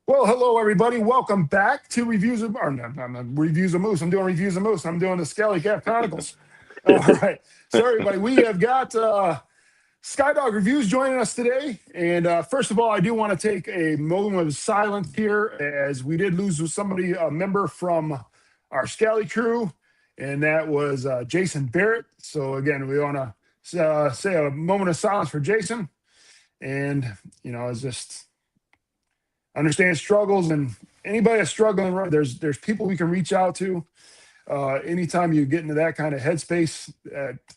Well, hello everybody. Welcome back to Reviews of or no, no, no, Reviews of Moose. I'm doing Reviews of Moose. I'm doing the Skelly Cat Chronicles. All right. So everybody, we have got Skydog Reviews joining us today. And first of all, I do want to take a moment of silence here as we did lose somebody, a member from our Scally crew, and that was Jason Barrett. So again, we want to say a moment of silence for Jason. And it's just understand struggles, and anybody that's struggling, right, there's people we can reach out to. Anytime you get into that kind of headspace,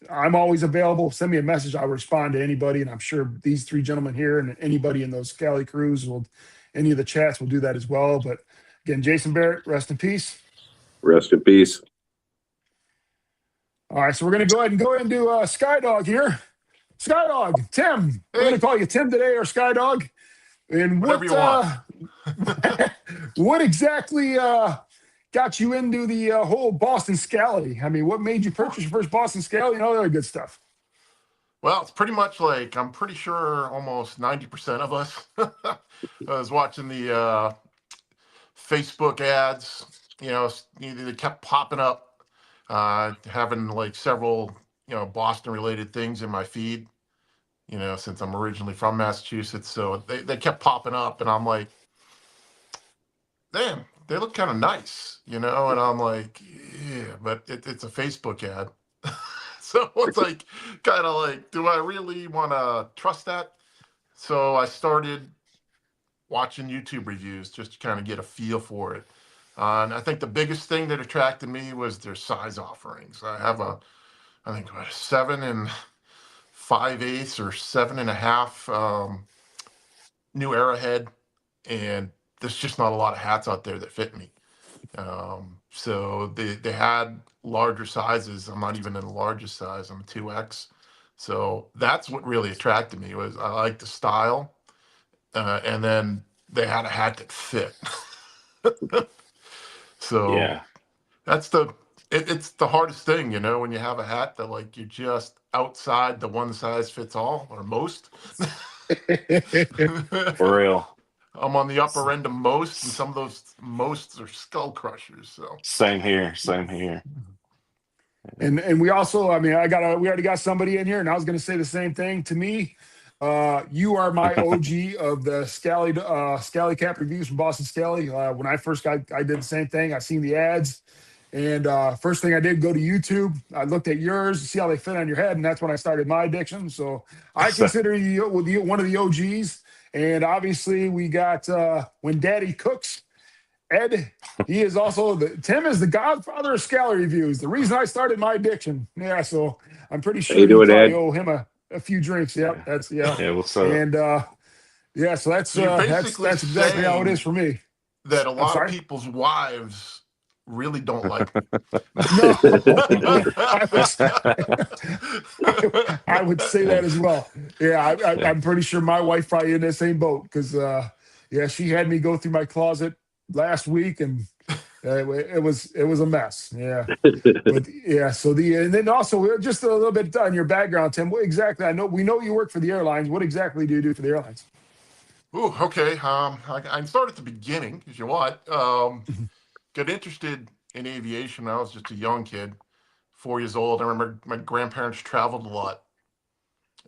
I'm always available. Send me a message. I'll respond to anybody, and I'm sure these three gentlemen here and anybody in those Scally crews will, any of the chats will do that as well. But again, Jason Barrett, rest in peace. Rest in peace. All right, so we're going to go ahead and do Skydog here. Skydog, Tim. We're going to call you Tim today, or Skydog. And Whatever you want. what exactly got you into the whole Boston Scally? I mean, what made you purchase your first Boston Scally and all the other good stuff? Well, it's pretty much like I'm pretty sure almost 90% of us. I was watching the Facebook ads. They kept popping up, having like several Boston related things in my feed. Since I'm originally from Massachusetts, so they kept popping up, and I'm like, damn, they look kind of nice, and I'm like, yeah, but it's a Facebook ad. So it's like, kind of like, do I really want to trust that? So I started watching YouTube reviews just to kind of get a feel for it. And I think the biggest thing that attracted me was their size offerings. I have I think, a 7 5/8 or 7.5 New Arrowhead, and there's just not a lot of hats out there that fit me. So they had larger sizes. I'm not even in the largest size. I'm a 2X. So that's what really attracted me, was I like the style, and then they had a hat that fit. So Yeah. that's it's the hardest thing, when you have a hat that like you're just outside the one size fits all, or most. For real. I'm on the upper end of most, and some of those mosts are skull crushers. So Same here. Same here. And we also, I mean, we already got somebody in here, and I was going to say the same thing. To me, you are my OG of the Scally Cap reviews from Boston Scally. When I first got, I did the same thing. I seen the ads, and first thing I did, go to YouTube. I looked at yours to see how they fit on your head, and that's when I started my addiction. So I consider you one of the OGs. And obviously, we got When Daddy Cooks. Ed, he is also Tim is the godfather of Scally reviews. The reason I started my addiction. Yeah, so I'm pretty sure you doing, probably Ed? owe him a few drinks. Yep, that's Yeah, what's up? And yeah, so that's you're that's basically exactly how it is for me. that a lot of sorry? people's wives really don't like me. No, I would say that as well. Yeah, I'm pretty sure my wife probably in the same boat, because yeah, she had me go through my closet last week, and it was a mess. Yeah, but yeah. So and then also just a little bit on your background, Tim. What exactly? We know you work for the airlines. What exactly do you do for the airlines? Ooh, okay. I can start at the beginning if you want. Got interested in aviation when I was just a young kid, 4 years old. I remember my grandparents traveled a lot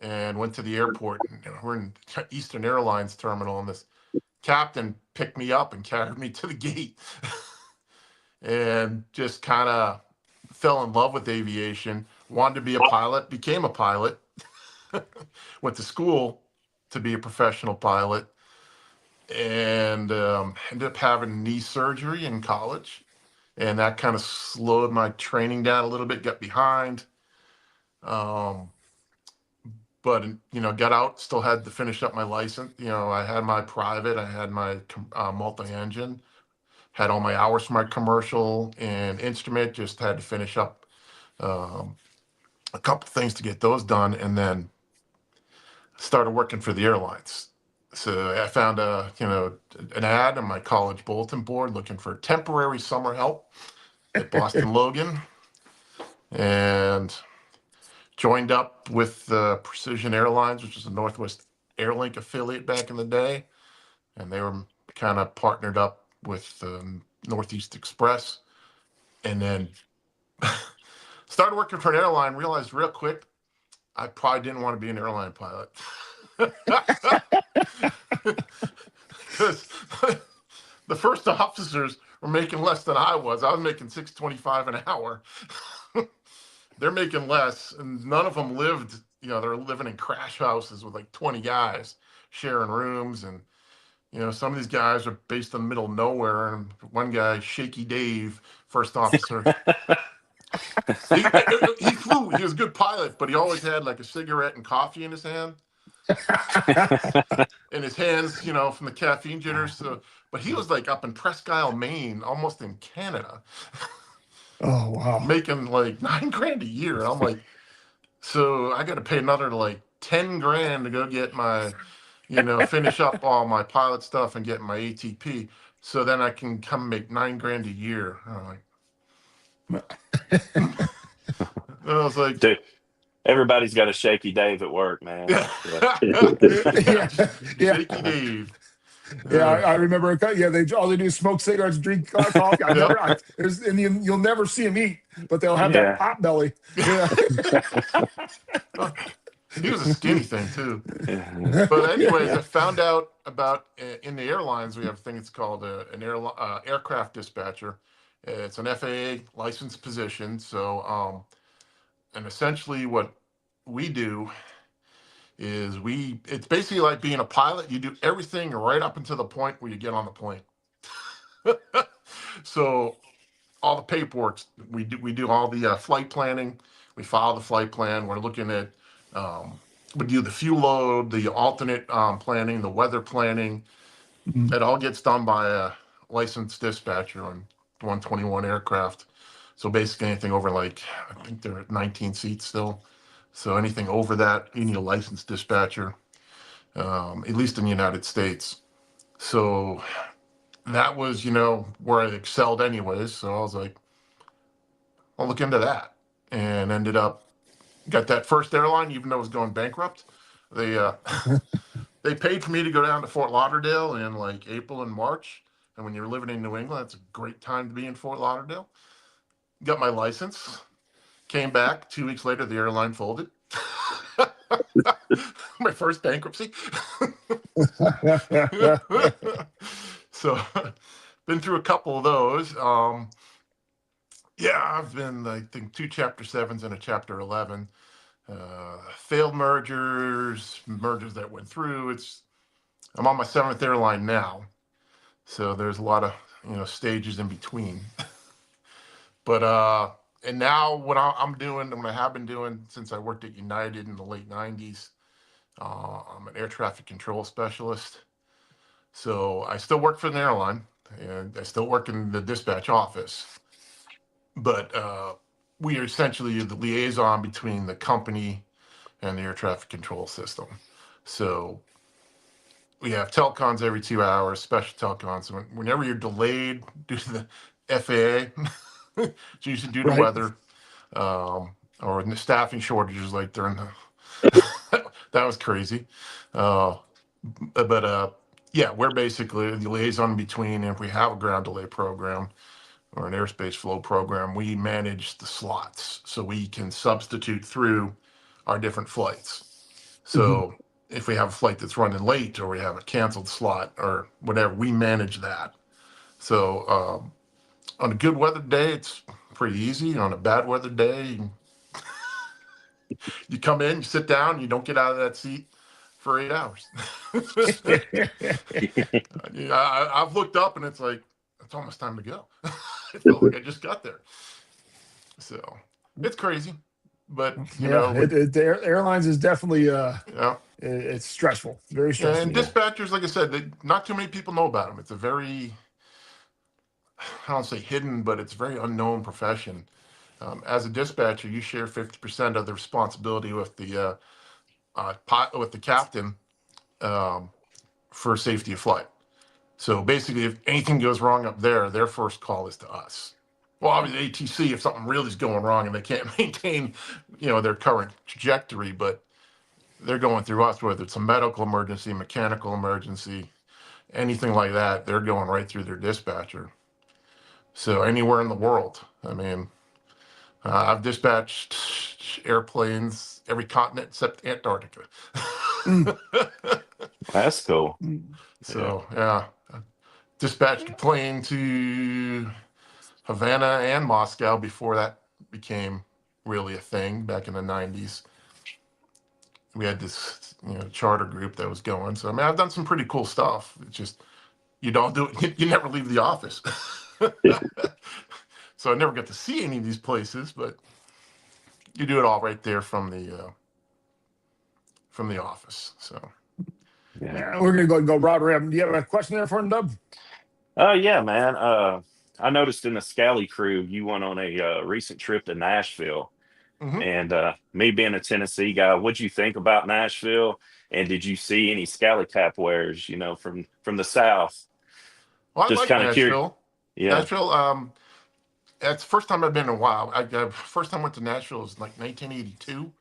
and went to the airport. And, we're in Eastern Airlines terminal, and this captain picked me up and carried me to the gate, and just kind of fell in love with aviation. Wanted to be a pilot, became a pilot. Went to school to be a professional pilot, and ended up having knee surgery in college, and that kind of slowed my training down a little bit. Got behind, but got out. Still had to finish up my license. I had my private, I had my multi-engine, had all my hours for my commercial and instrument. Just had to finish up a couple things to get those done, and then started working for the airlines. So I found an ad on my college bulletin board looking for temporary summer help at Boston Logan, and joined up with Precision Airlines, which is a Northwest Airlink affiliate back in the day, and they were kind of partnered up with Northeast Express, and then started working for an airline. Realized real quick I probably didn't want to be an airline pilot because the first officers were making less than I was. I was making $6.25 an hour. They're making less, and none of them lived. They're living in crash houses with like 20 guys sharing rooms, and some of these guys are based in the middle of nowhere. And one guy, Shaky Dave, first officer, he flew. He was a good pilot, but he always had like a cigarette and coffee in his hand. In his hands, from the caffeine jitters. So, but he was like up in Presque Isle, Maine, almost in Canada. Oh, wow. Making like $9,000 a year. And I'm like, so I got to pay another like 10 grand to go get my, finish up all my pilot stuff and get my ATP. So then I can come make $9,000 a year. I'm like, I was like, Dude, everybody's got a Shaky Dave at work, man. Yeah. Shaky Dave. Yeah, I remember. Yeah, all they do is smoke cigarettes, drink coffee. You'll never see them eat, but they'll have that pot belly. Yeah. He was a skinny thing too. But anyways, I found out about in the airlines we have a thing. It's called an aircraft dispatcher. It's an FAA licensed position. So, and essentially what we do is it's basically like being a pilot. You do everything right up until the point where you get on the plane. So all the paperwork, we do all the flight planning. We follow the flight plan. We're looking at, we do the fuel load, the alternate planning, the weather planning. Mhm. It all gets done by a licensed dispatcher on 121 aircraft. So basically anything over like, I think they're at 19 seats still. So anything over that, you need a licensed dispatcher, at least in the United States. So that was, where I excelled anyways. So I was like, I'll look into that, and ended up got that first airline, even though it was going bankrupt. They they paid for me to go down to Fort Lauderdale in like April and March. And when you're living in New England, it's a great time to be in Fort Lauderdale. Got my license. Came back 2 weeks later, the airline folded. My first bankruptcy. So, been through a couple of those. I've been, I think, 2 Chapter 7s and a Chapter 11. Failed mergers that went through. I'm on my 7th airline now. So there's a lot of, stages in between. But, and now what I'm doing, and what I have been doing since I worked at United in the late 90s, I'm an air traffic control specialist. So I still work for an airline, and I still work in the dispatch office. But we are essentially the liaison between the company and the air traffic control system. So we have telecons every 2 hours, special telecons. Whenever you're delayed due to the FAA, it's usually due to weather, or the staffing shortages like during the that was crazy. We're basically the liaison between. If we have a ground delay program or an airspace flow program, we manage the slots so we can substitute through our different flights. So if we have a flight that's running late, or we have a canceled slot or whatever, we manage that. So on a good weather day, it's pretty easy. On a bad weather day, you come in, you sit down, you don't get out of that seat for 8 hours. I've looked up and it's like, it's almost time to go. It felt like I just got there. So it's crazy, but the airlines is definitely it's stressful, very stressful. And dispatchers, like I said, not too many people know about them. It's a very, I don't say hidden, but it's a very unknown profession. As a dispatcher, you share 50% of the responsibility with the captain for safety of flight. So basically, if anything goes wrong up there, their first call is to us. Well, obviously ATC, if something really is going wrong and they can't maintain, their current trajectory, but they're going through us, whether it's a medical emergency, mechanical emergency, anything like that, they're going right through their dispatcher. So anywhere in the world, I mean, I've dispatched airplanes every continent except Antarctica. Mm. That's cool. Yeah. So yeah, dispatched a plane to Havana and Moscow before that became really a thing back in the 90s. We had this charter group that was going. So I mean, I've done some pretty cool stuff. It's just you don't do it. You never leave the office. So I never got to see any of these places, but you do it all right there from the office. So Yeah. Yeah, we're gonna go and go broad rim. Do you have a question there for him, Dub? Yeah, man. I noticed in the Scally crew, you went on a recent trip to Nashville. mhm. And me being a Tennessee guy, what'd you think about Nashville? And did you see any Scally Cap wearers, from the South? Well, I Just like kind of curious. Nashville. Yeah. Nashville. That's the first time I've been in a while. First time I went to Nashville was like 1982.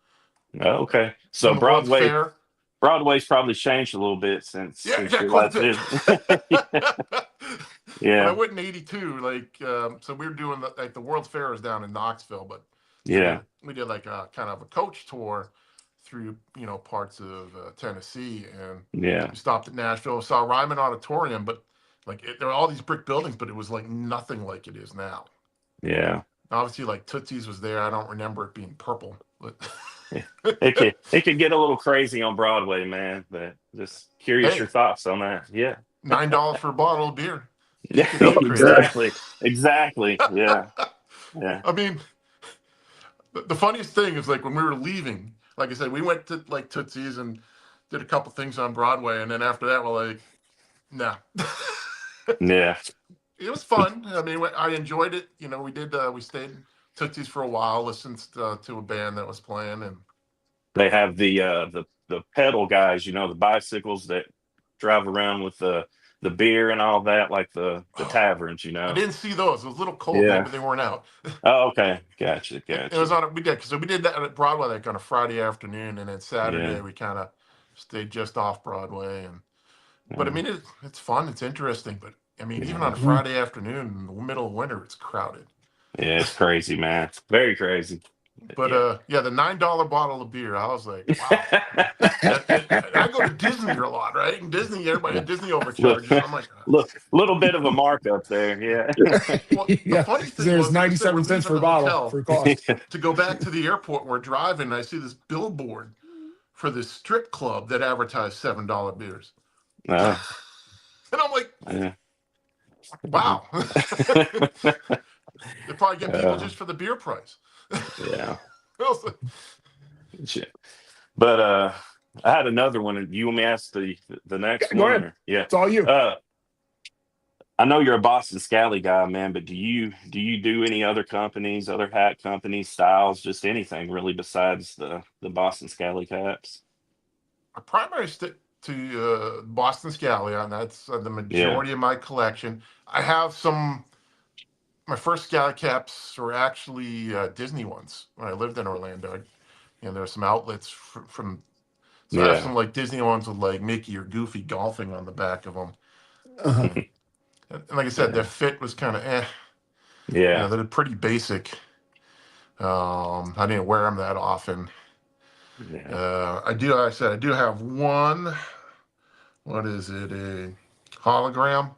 Oh, okay. So From the World's Fair. Broadway's probably changed a little bit since Yeah, your quite last a visit. bit. When I Yeah. went in '82, so we were doing the World's Fair is down in Knoxville, but so Yeah. we did like a kind of a coach tour through parts of Tennessee, and Yeah. we stopped at Nashville, saw Ryman Auditorium, but there were all these brick buildings, but it was like nothing like it is now. Yeah. Obviously, like Tootsie's was there. I don't remember it being purple, but Yeah. It could get a little crazy on Broadway, man. But just curious your hey, thoughts on that. Yeah. $9 for a bottle of beer. Yeah. Get too crazy. Exactly. Yeah. Yeah. I mean, the funniest thing is when we were leaving, like I said, we went to like Tootsie's and did a couple things on Broadway, and then after that, we're like, nah. Yeah. It was fun. I mean, I enjoyed it. We did. We stayed in Tootsie's for a while, listened to a band that was playing, and They have the pedal guys, the bicycles that drive around with the beer and all that, like the taverns, I didn't see those. It was a little cold. Yeah. Maybe they weren't out. Oh, okay. Gotcha. It was we did that at Broadway on a Friday afternoon, and then Saturday Yeah. we kind of stayed just off Broadway. But I mean, it's fun. It's interesting. But I mean, even on a Friday afternoon in the middle of winter, it's crowded. Yeah, it's crazy, man. It's very crazy. But the $9 bottle of beer, I was like, wow. I go to Disney a lot, right? And Disney overcharges. I'm like, Look, little bit of a markup there. Yeah. well, the funny thing there's was, 97 cents for a bottle for cost. to go back to the airport. We're driving, and I see this billboard for this strip club that advertised $7 beers. Uh, And I'm like, yeah. wow. They probably get people just for the beer price. Yeah. I was like, Shit. But I had another one. You want me to ask the next Go one? ahead. Or- yeah. It's all you. I know you're a Boston Scally guy, man, but do you do any other companies, other hat companies, styles, just anything really besides the Boston Scally caps? I primarily stick to Boston Scally, and that's the majority of my collection. I have my first Scally caps were actually Disney ones when I lived in Orlando. There were some outlets from so I have some Disney ones with Mickey or Goofy golfing on the back of them. Uh-huh. And like I said, their fit was kind of Yeah. they're pretty basic. I didn't wear them that often. Yeah. I do have one. What is it? A hologram.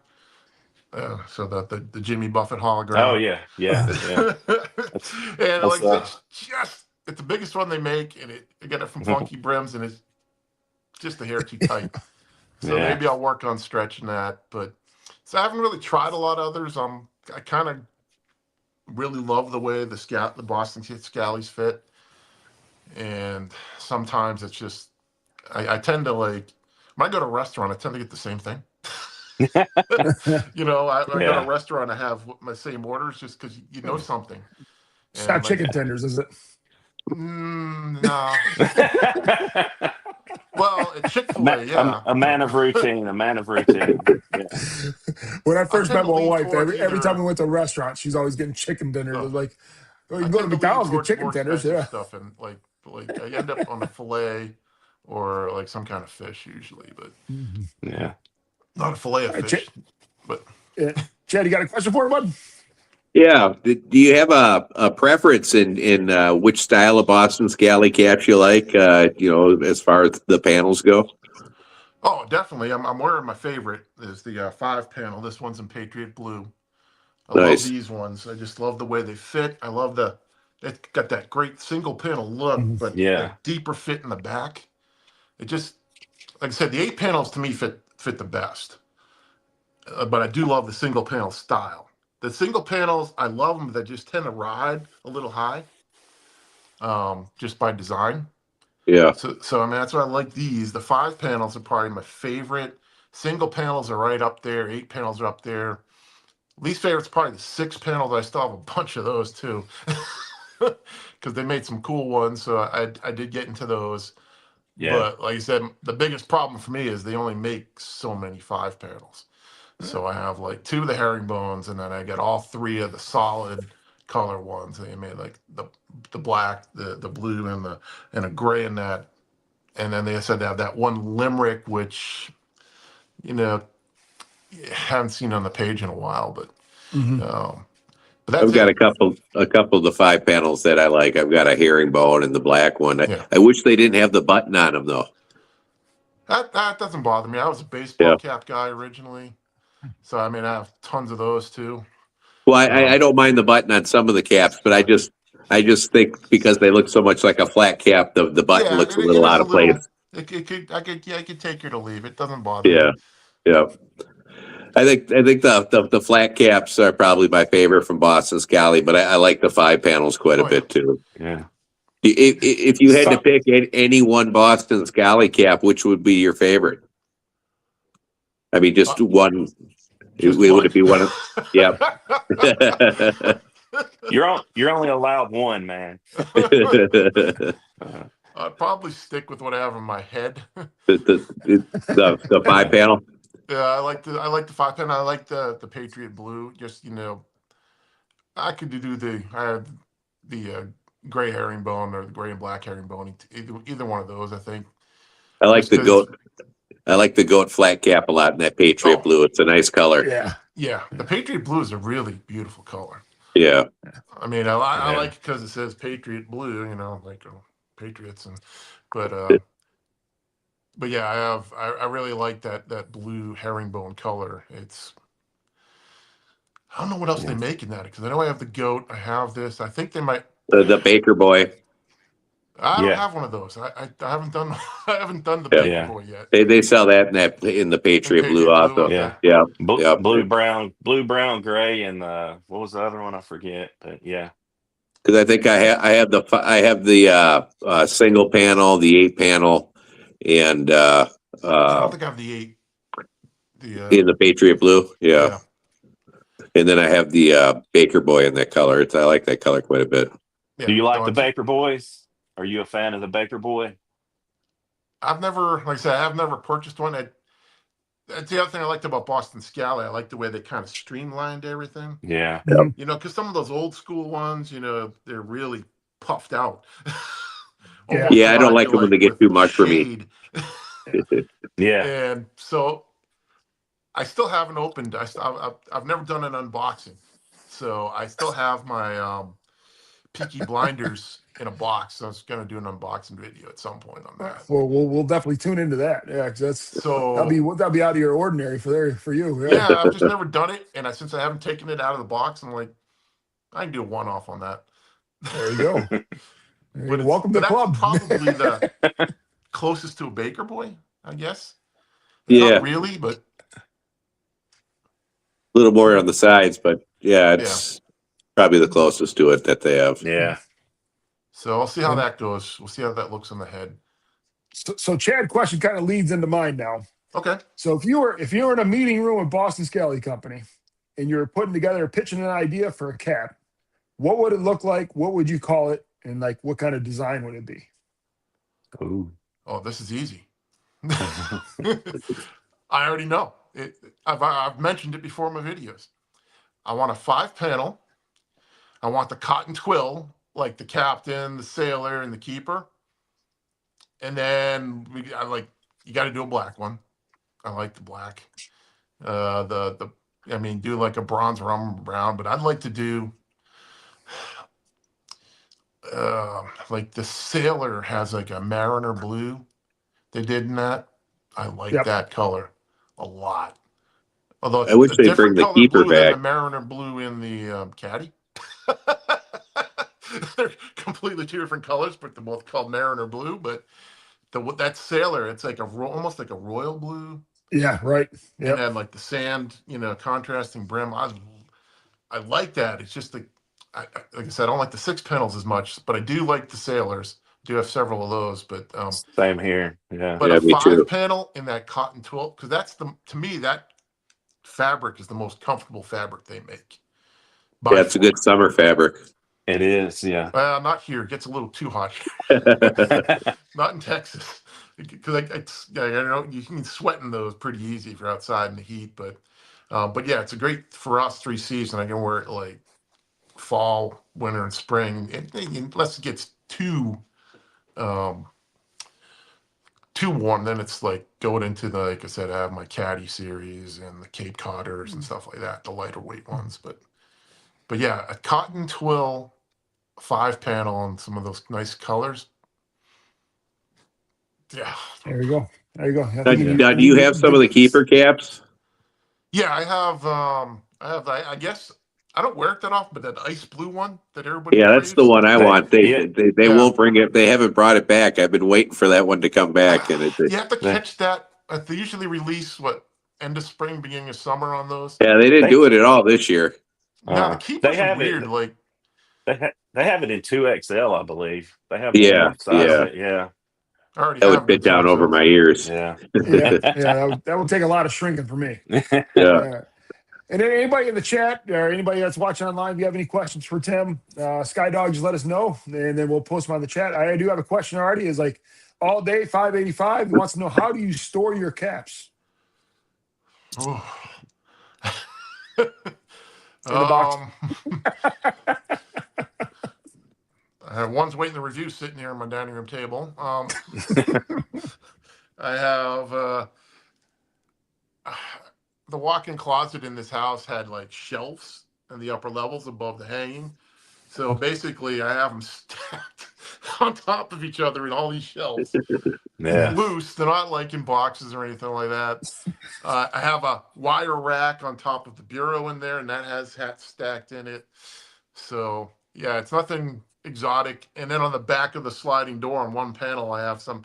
So the Jimmy Buffett hologram. Oh yeah. Yeah. And like I said, it's the biggest one they make, and I get it from Funky Brims, and it's just a hair too tight. So maybe I'll work on stretching that. But so I haven't really tried a lot of others. I kind of really love the way the Boston Scallies fit, and sometimes it's just I tend to when I go to a restaurant, I tend to get the same thing. I go to a restaurant, I have my same orders just because you know something. It's not chicken tenders, is it? No. Well, it's Chick-fil-A, yeah. A man of routine. A man of routine. Yeah. When I first met my wife, every either- time we went to a restaurant, she's always getting chicken dinners. It was like, oh, you I can go to tend lean McDonald's and get towards chicken more tenders. expensive Yeah. stuff, and I end up on a fillet or some kind of fish usually, but Yeah. Not a fillet of All right, fish, but Chad, you got a question for him, bud? Yeah. Do you have a preference in which style of Boston Scally caps you like? As far as the panels go. oh, definitely. I'm wearing my favorite is the 5 panel. This one's in Patriot Blue. I love Nice. these ones. I just love the way they fit. I love it's got that great single panel look, Mhm. but Yeah. that deeper fit in the back. It just, like I said, the 8 panels to me fit the best. But I do love the single panel style. The single panels, I love them. They just tend to ride a little high, just by design. Yeah. So I mean, that's why I like these. The 5 panels are probably my favorite. Single panels are right up there. 8 panels are up there. Least favorite's probably the 6 panels. I still have a bunch of those too, because they made some cool ones. So I did get into those. Yeah. But like I said, the biggest problem for me is they only make so many 5 panels. So I have like 2 of the herringbones, and then I got all 3 of the solid color ones. They made like the black, the blue, and a gray in that. And then they said they have that one limerick, which you know haven't seen on the page in a while, Mhm. but that's I've got it. a couple of the 5 panels that I like. I've got a herringbone and the black one. Yeah, I wish they didn't have the button on them though. that doesn't bother me. I was a baseball Yeah. cap guy originally, so I mean I have tons of those too. Well, I don't mind the button on some of the caps, but I just think because they look so much like a flat cap, the button Yeah, looks a it little is out a of place. little. I could take it or leave. It doesn't bother me. Yeah. Yeah. I think the flat caps are probably my favorite from Boston Scally, but I like the 5 panels quite a Oh yeah. bit too. Yeah. If you had to So- pick any one Boston Scally cap, which would be your favorite? I mean, just one. Just Would one. it be one? Yep. You're only allowed one, man. I'd probably stick with what I have in my head. the 5 panel. Yeah, I like the 5 panel. I like the Patriot Blue. Just I could I have the gray herringbone or the gray and black herringbone. Either one of those, I think. I like Just the 'cause goat. I like the goat flat cap a lot in that Patriot Oh. Blue. It's a nice color. Yeah. Yeah, the Patriot Blue is a really beautiful color. Yeah. I mean, I Yeah. like it because it says Patriot Blue. Like Patriots, but yeah, I really like that blue herringbone color. I don't know what else they make in that because I know I have the goat. I have this. I think they might. The Baker Boy. I don't Yeah. have one of those. I haven't done I haven't done the Yeah. Baker Yeah. Boy yet. They sell that in the Patriot Blue Patriot Blue, also. okay. Yeah. Yeah. Blue, Yeah. blue, brown, gray, and what was the other one? I forget. But yeah. Because I think I have the single panel, the 8 panel, and I don't think I have the 8. in the Patriot Blue. Yeah. Yeah. And then I have the Baker Boy in that color. I like that color quite a bit. Yeah. Do you like No, the Baker Boys? Are you a fan of the Baker Boy? I've never, like I said, I've never purchased one. That's the other thing I liked about Boston Scally. I like the way they kind of streamlined everything. Yeah. Because some of those old school ones, they're really puffed out. Yeah. Almost Yeah, I don't provide like you, them when they get with too much for me. shade. Yeah. And so I still haven't opened. I've never done an unboxing, so I still have my Peaky Blinders in a box. So I was gonna do an unboxing video at some point on that. Well, we'll definitely tune into that. Yeah, 'cause So that'll be out of your ordinary for you. yeah, I've just never done it, and since I haven't taken it out of the box, I'm like, I can do a one-off on that. There you go. But Welcome to the that's club. probably the closest to a Baker Boy, I guess. Yeah. Not really, but A little more on the sides, but yeah, it's probably the closest to it that they have. Yeah. so I'll see how that goes. We'll see how that looks in the head. So Chad, question kind of leads into mine now. Okay. So if you were in a meeting room with Boston Scally Company and you're putting together, pitching an idea for a cap, what would it look like? What would you call it? And like, what kind of design would it be? Ooh. Oh, this is easy. I already know. I've mentioned it before in my videos. I want a 5 panel. I want the cotton twill, like the captain, the sailor, and the keeper. And then you got to do a black one. I like the black. I mean, do like a bronze rum brown, but I'd like to do like the Sailor has like a Mariner blue. They did in that. I like Yep. that color a lot. Although I it's wish a they'd bring different the color keeper blue than the back. Mariner blue in the caddy. They're completely two different colors, but they're both called Mariner blue. But that Sailor, it's like almost like a royal blue, Yeah, right. and Yep. then like the sand, contrasting brim. I like that. It's just like I said, I don't like the six panels as much, but I do like the Sailors. Do have several of those, but Same here. Yeah. a Me too. 5 panel in that cotton twill, because to me that fabric is the most comfortable fabric they make Yeah, by it's a far. good summer fabric. It is. Yeah. Not here. It gets a little too hot. Not in Texas, because I know you can sweat in those pretty easy if you're outside in the heat. But yeah, it's a great for us 3 season. I can wear it like fall, winter, and spring, unless it gets um, too warm. Then it's like going into the, like I said, I have my Caddy series and the Cape Codders and stuff like that, the lighter weight ones. But yeah, a cotton twill 5 panel and some of those nice colors. Yeah. There you go. There you go. I Now, think Yeah. do you have some of the keeper caps? Yeah, I guess I don't wear it that often, but that ice blue one that everybody Yeah, that's the craves. one I want. Yeah. They Yeah. won't bring it. They haven't brought it back. I've been waiting for that one to come back, and You have to They- catch that. They usually release end of spring, beginning of summer on those. yeah, they didn't They- do it at all this year. Now the They keepers are have weird. it. Like They have it in 2XL, I believe. They have Yeah, one size. yeah. Yeah. I already That would have fit down over 2XLs. my ears. Yeah. Yeah, that would take a lot of shrinking for me. Yeah. And then anybody in the chat or anybody that's watching online, if you have any questions for Tim, Skydog, just let us know, and then we'll post them on the chat. I do have a question already. Is like all day 585. He wants to know, how do you store your caps Oh. in the box? I have one's waiting the review sitting here on my dining room table. I have the walk-in closet in this house had like shelves in the upper levels above the hanging. So basically, I have them stacked on top of each other in all these shelves. Yeah. Loose. They're not like in boxes or anything like that. I have a wire rack on top of the bureau in there, and that has hats stacked in it. So yeah, it's nothing exotic. And then on the back of the sliding door on one panel, I have some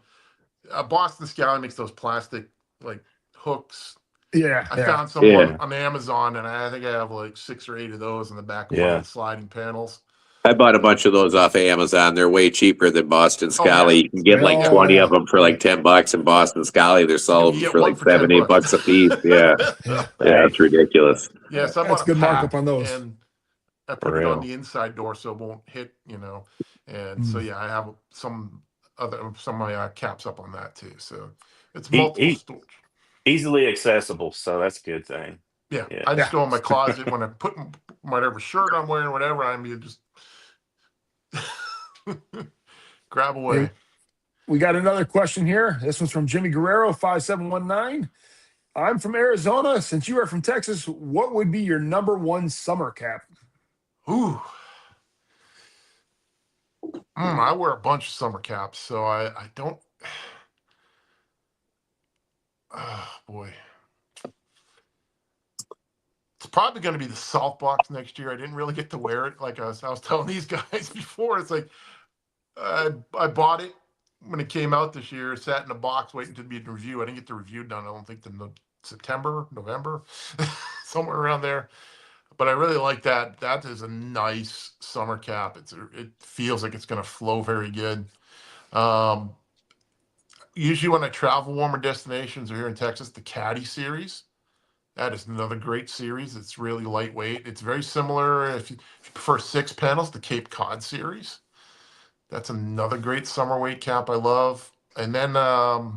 Boston Scally makes those plastic like hooks. Yeah, I found some on Amazon, and I think I have like 6 or 8 of those in the back of one of the sliding panels. I bought a bunch of those off of Amazon. They're way cheaper than Boston Scally. yeah. You can get like 20 of them for like $10 in Boston Scally. They're sold You get for one like for $7, $10. $8 a piece. Yeah. yeah. Yeah, it's ridiculous. Yeah, so I That's bought a good pack, markup on those. and I For put it on real. the inside door so it won't hit, And so yeah, I have some of my caps up on that too. So it's multiple storage. Easily accessible, so that's a good thing. Yeah, Yeah. I just go in my closet when I put whatever shirt I'm wearing, whatever. Just grab away. And we got another question here. This one's from Jimmy Guerrero 5719. I'm from Arizona. Since you are from Texas, what would be your number one summer cap? Ooh. I wear a bunch of summer caps, so I don't. Oh boy. It's probably going to be the salt box next year. I didn't really get to wear it. Like I was telling these guys before, it's like I bought it when it came out this year, sat in a box waiting to be reviewed. I didn't get the review done. I don't think till September, November, somewhere around there. But I really like that. That is a nice summer cap. It feels like it's going to flow very good. Usually when I travel warmer destinations or here in Texas, the Caddy series. That is another great series. It's really lightweight. It's very similar, if you prefer 6 panels, the Cape Cod series. That's another great summer weight cap I love. And then I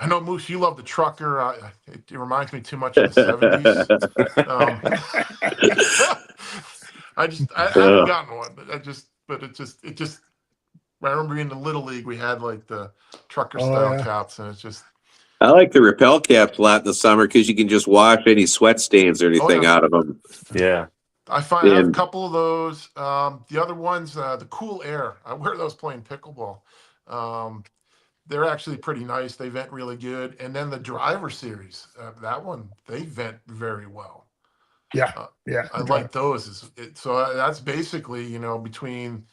know, Moose, you love the Trucker. It reminds me too much of the 70s. I haven't gotten one, but it just I remember in the Little League we had like the Trucker style caps, and it's just I like the rappel caps a lot in the summer because you can just wash any sweat stains or anything yeah. out of them. Yeah. I have a And couple of those. The other ones, the Cool Air, I wear those playing pickleball. They're actually pretty nice. They vent really good. And then the Driver series, that one, they vent very well. Yeah, Uh, yeah. I like those. That's basically, between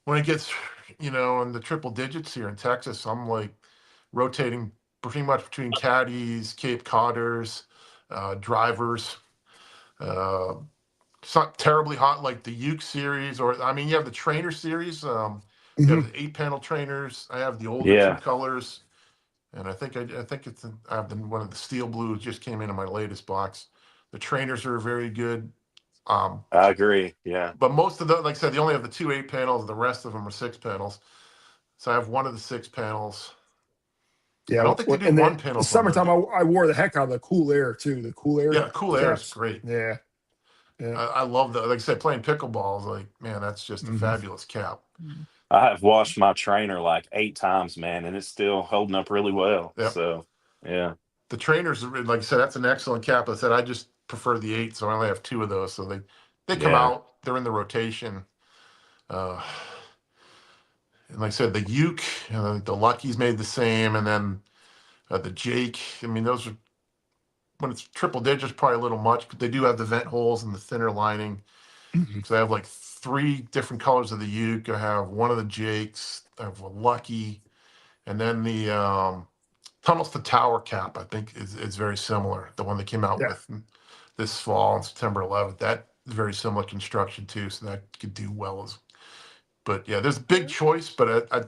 when it gets, in the triple digits here in Texas, I'm like rotating pretty much between caddies, Cape Codders, drivers. Uh, it's not terribly hot like the Uke series, or I mean, you have the trainer series. You have Mhm. the 8-panel trainers. I have the older two Yeah. colors, and I think I have one of the steel blues just came in my latest box. The trainers are very good. Um, I agree. Yeah. but most of the, like I said, they only have the two 8 panels. The rest of them are 6 panels. So I have one of the 6 panels. I Yeah, don't think they do in one the panels on summertime, those. I wore the heck out of the Cool Air too. The Cool Air Yeah, Cool Air is caps. great. Yeah, yeah. I love that. Like I said, playing pickleball is like, man, that's just a Mhm. fabulous cap. I have washed my trainer like 8 times, man, and it's still holding up really well. Yep. So, yeah. The trainers, like I said, that's an excellent cap. I said I just prefer the 8, so I only have 2 of those. So they come Yeah. out, they're in the rotation. Uh, and like I said, the Uke, the Lucky's made the same, and then the Jake. I mean, those are when it's triple digits, probably a little much, but they do have the vent holes and the thinner lining. Mhm. So I have like 3 different colors of the Uke. I have one of the Jakes. I have a Lucky, and then the Tunnels to Tower cap. I think is very similar. The one that came out Yeah. with this fall on September 11th. That is very similar construction too, so that could do well as. But yeah, there's a big choice, but I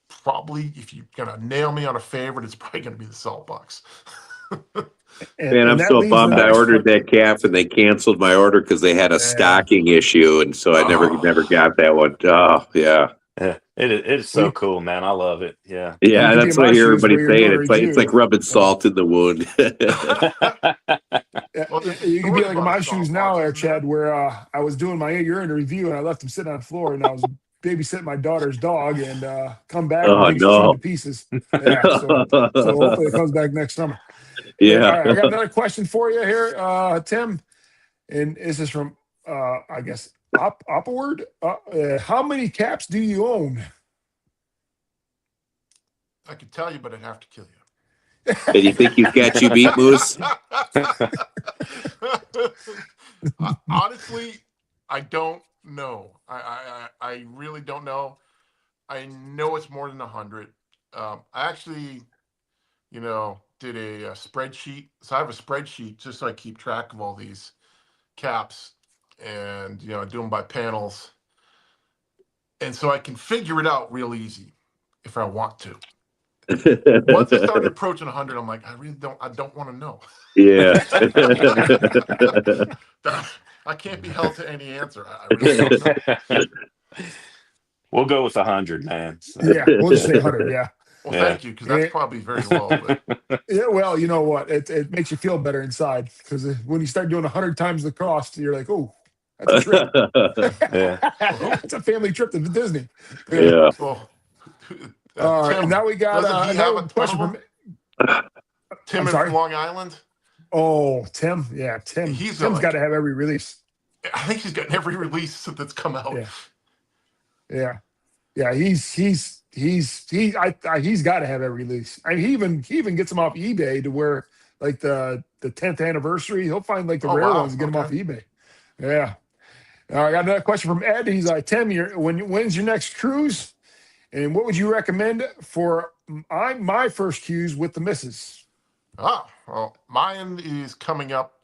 probably, if you're gonna nail me on a favorite, it's probably gonna be the Salt Box. man, I'm And that so leads to the bummed. I next ordered question. that cap and they canceled my order because they had a Yeah. stocking issue, and so I never Oh, got that one. Oh yeah. Yeah. It is Well, so cool, man. I love it. Yeah. you Yeah, could be in that's what I my hear shoes everybody where you're saying. doing a It's review. like rubbing salt in the wound. Yeah, well, there's a you could be story like in about a my shoes Salt now, Box, there, isn't Chad, there? where I was doing my urine review and I left him sitting on the floor and I was babysitting my daughter's dog and come back and I Oh think she's chewed to no. pieces. Yeah, so hopefully it comes back next summer. And, Yeah. all right, I got another question for you here, Tim, and this is from I guess upward. How many caps do you own? I could tell you, but I'd have to kill you. And you think you've got you beat, Moose? Honestly, I don't know. I really don't know. I know it's more than 100. I actually, did a spreadsheet. So I have a spreadsheet just so I keep track of all these caps and, do them by panels. And so I can figure it out real easy if I want to. Once I started approaching 100, I'm like, I don't want to know. Yeah. I can't be held to any answer. I really don't know. We'll go with 100, man. So, Yeah, we'll just say 100. Yeah. Well, yeah. thank you, because that's probably very low. But Yeah, well, you know what? It makes you feel better inside because when you start doing 100 times the cost, you're like, oh, that's a trip. Yeah. That's a family trip to Disney. Yeah. well, All right, and Tim, now we got doesn't he have a another ton of question from. them? Tim I'm in sorry. Long Island. Oh, Tim. Yeah, Tim. He's Tim's like- got to have every release. I think he's gotten every release that's come out. Yeah. He's got to have every release. I mean, he even gets them off eBay to where like the 10th anniversary, he'll find like the Oh, rare wow. ones and get them off Okay. eBay. Yeah. All right, I got another question from Ed. He's like, Tim, when's your next cruise? And what would you recommend for my first cruise with the missus? Ah, well, mine is coming up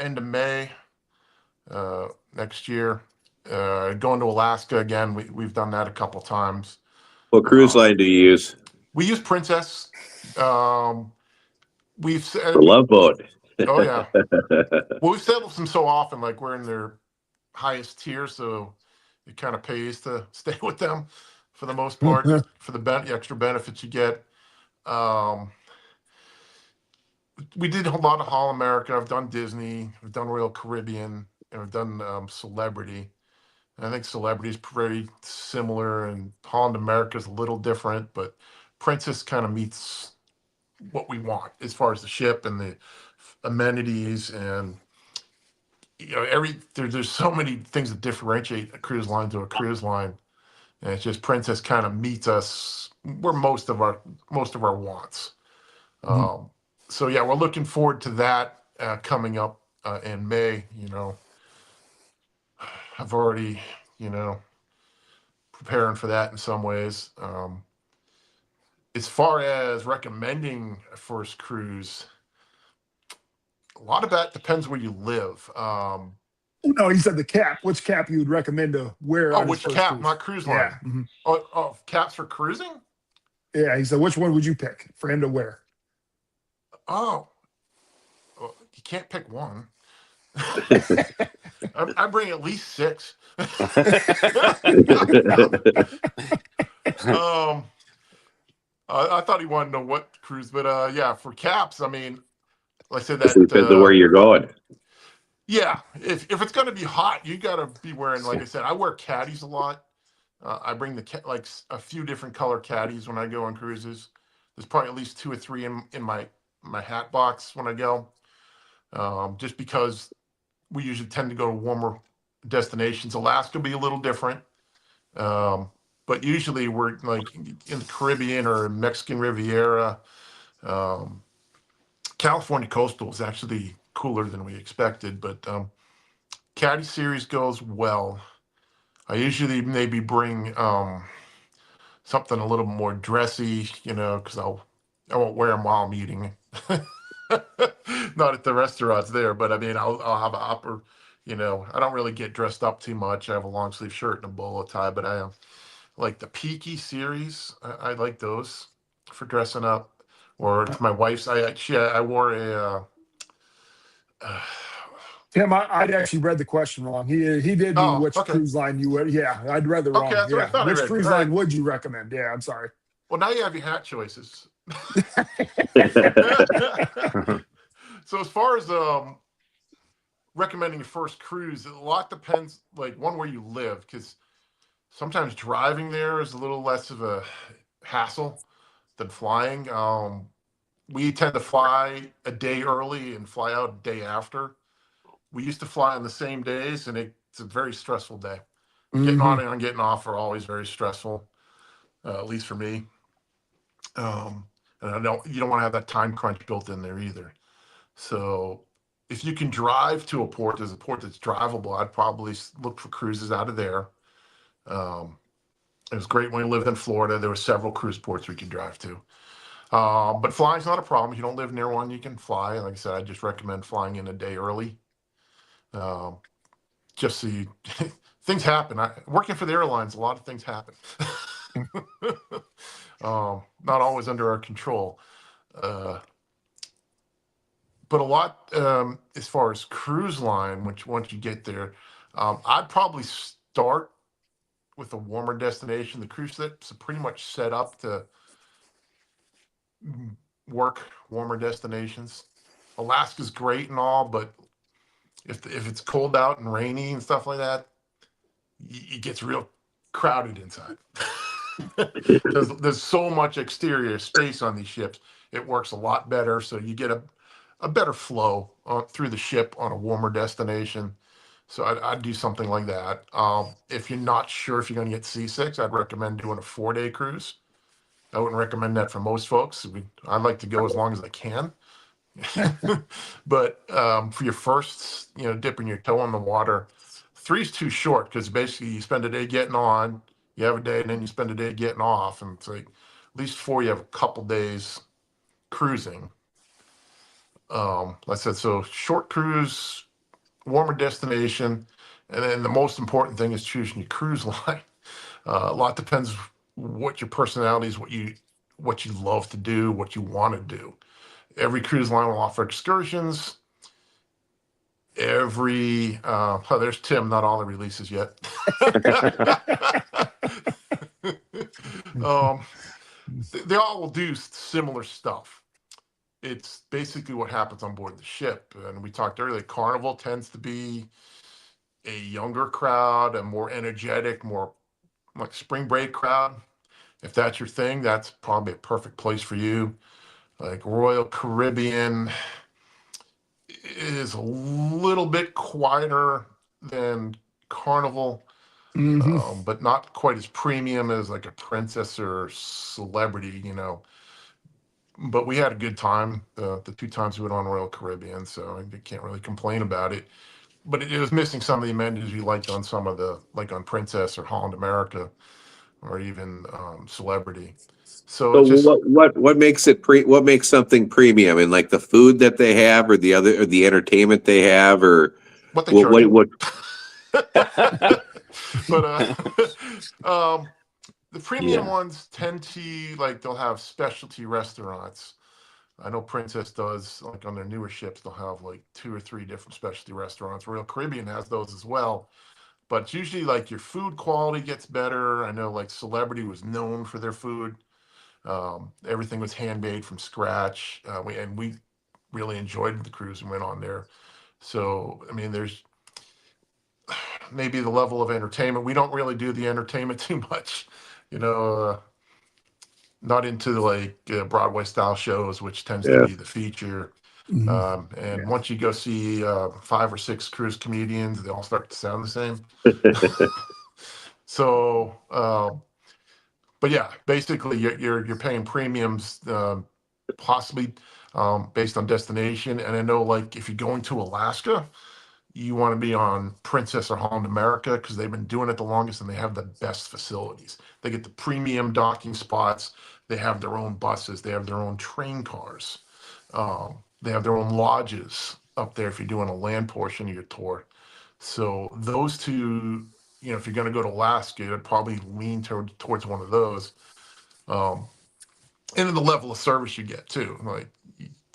end of May next year. Going to Alaska again. We've done that a couple times. What cruise line do you use? We use Princess. We've said, The Love Boat. oh yeah. Well, we've settled them so often, like we're in their highest tier, so it kind of pays to stay with them for the most part for the extra benefits you get. We did a lot of Hall America. I've done Disney. I've done Royal Caribbean, and I've done Celebrity. And I think Celebrity is pretty similar, and Holland America is a little different, but Princess kind of meets what we want as far as the ship and the amenities and there's so many things that differentiate a cruise line to a cruise line, and it's just Princess kind of meets us where most of our wants. So yeah, we're looking forward to that coming up in May. I've already preparing for that in some ways. As far as recommending a first cruise, a lot of that depends where you live. No, he said the cap. Which cap you would recommend to wear on his Which first cap? cruise? Not cruise line. Yeah. Caps for cruising? Yeah, he said, which one would you pick for him to wear? Oh, well, you can't pick one. I bring at least 6. I thought he wanted to know what cruise, but yeah, for caps, I mean, like I said, that Depends on where you're going. yeah, if it's going to be hot, you got to be wearing, like I said, I wear caddies a lot. I bring like a few different color caddies when I go on cruises. There's probably at least 2 or 3 in my hat box when I go, just because we usually tend to go to warmer destinations. Alaska will be a little different, but usually we're like in the Caribbean or Mexican Riviera. California coastal is actually cooler than we expected, but caddy series goes well. I usually maybe bring something a little more dressy, because I won't wear them while I'm eating. Not at the restaurants there, but I mean, I'll have an upper, I don't really get dressed up too much. I have a long sleeve shirt and a bolo tie, but I have like the Peaky series. I like those for dressing up. Or to my wife's, I wore a. Tim, I'd actually read the question wrong. He did mean which Okay. cruise line you would. Yeah, I'd read the wrong. Okay, that's what I Yeah, thought I which read. cruise All line right. would you recommend? Yeah, I'm sorry. Well, now you have your hat choices. So as far as recommending a first cruise, a lot depends, like one, where you live, because sometimes driving there is a little less of a hassle than flying. We tend to fly a day early and fly out a day after. We used to fly on the same days, and it's a very stressful day. Getting on and getting off are always very stressful, at least for me. And you don't want to have that time crunch built in there either. So if you can drive to a port, there's a port that's drivable. I'd probably look for cruises out of there. It was great when we lived in Florida. There were several cruise ports we could drive to. But flying's not a problem. If you don't live near one, you can fly. Like I said, I just recommend flying in a day early. Just so things happen. Working for the airlines, a lot of things happen. Not always under our control. But a lot, as far as cruise line, which once you get there, I'd probably start with a warmer destination. The cruise ships are pretty much set up to work warmer destinations. Alaska's great and all, but if it's cold out and rainy and stuff like that, it gets real crowded inside. There's so much exterior space on these ships. It works a lot better, so you get a better flow through the ship on a warmer destination. So I'd do something like that. If you're not sure if you're going to get seasick, I'd recommend doing a 4-day cruise. I wouldn't recommend that for most folks. I'd like to go as long as I can. But for your first, dipping your toe in the water, 3's too short, because basically you spend a day getting on, you have a day, and then you spend a day getting off. And it's like at least 4, you have a couple days cruising. Like I said, so short cruise, warmer destination, and then the most important thing is choosing your cruise line. A lot depends what your personality is, what you love to do, what you want to do. Every cruise line will offer excursions. There's Tim, not all the releases yet. They all will do similar stuff. It's basically what happens on board the ship. And we talked earlier, Carnival tends to be a younger crowd, a more energetic, more like spring break crowd. if that's your thing, that's probably a perfect place for you. Like Royal Caribbean is a little bit quieter than Carnival, Hmm. but not quite as premium as like a Princess or Celebrity, But we had a good time the 2 times we went on Royal Caribbean, so I can't really complain about it. But it was missing some of the amenities you liked on some of the, like on Princess or Holland America, or even Celebrity. So So it's just what makes it what makes something premium, and like the food that they have, or the entertainment they have, or what they charge you. what But the premium Yeah. ones tend to, like, they'll have specialty restaurants. I know Princess does, like on their newer ships, they'll have like 2 or 3 different specialty restaurants. Royal Caribbean has those as well. But it's usually like your food quality gets better. I know like Celebrity was known for their food. Everything was handmade from scratch. We really enjoyed the cruise and went on there. So, I mean, there's maybe the level of entertainment. We don't really do the entertainment too much, you know, not into like Broadway style shows, which tends to yeah. be the feature. Hmm. And Yeah. once you go see 5 or 6 cruise comedians, they all start to sound the same. So, but yeah, basically you're paying premiums, possibly based on destination. And I know, like, if you're going to Alaska, you want to be on Princess or Holland America because they've been doing it the longest and they have the best facilities. They get the premium docking spots. They have their own buses. They have their own train cars. They have their own lodges up there if you're doing a land portion of your tour. So those two, if you're going to go to Alaska, I'd probably lean towards one of those. Um, and then the level of service you get too. Like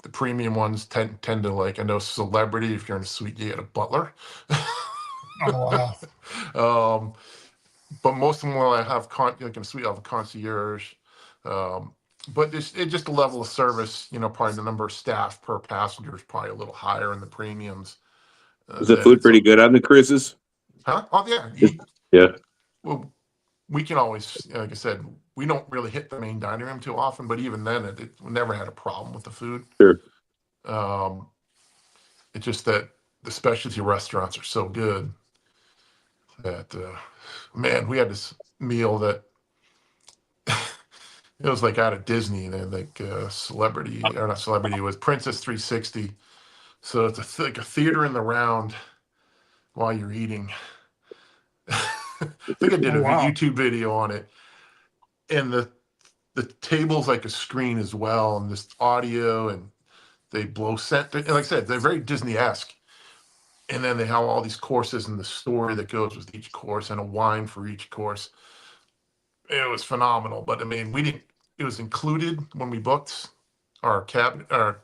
the premium ones tend to, like, I know Celebrity, if you're in a suite, you get a butler. Oh, wow. um, but most of them will have like in a suite, have a concierge. Um, but it's just the level of service, probably the number of staff per passenger is probably a little higher in the premiums Is the than food it's. pretty good on the cruises? Huh? Oh yeah. Yeah, Well, we can always, like I said, we don't really hit the main dining room too often, but even then, we never had a problem with the food. sure. Um, it's just that the specialty restaurants are so good that, man, we had this meal that it was like out of Disney, and like Celebrity, or not Celebrity, it was Princess 360. So it's like a theater in the round while you're eating. I think I did Oh, a wow. YouTube video on it, and the table's like a screen as well, and this audio, and they blow scent. And like I said, they're very Disney-esque. And then they have all these courses and the story that goes with each course and a wine for each course. It was phenomenal. But I mean, it was included when we booked our cabin, got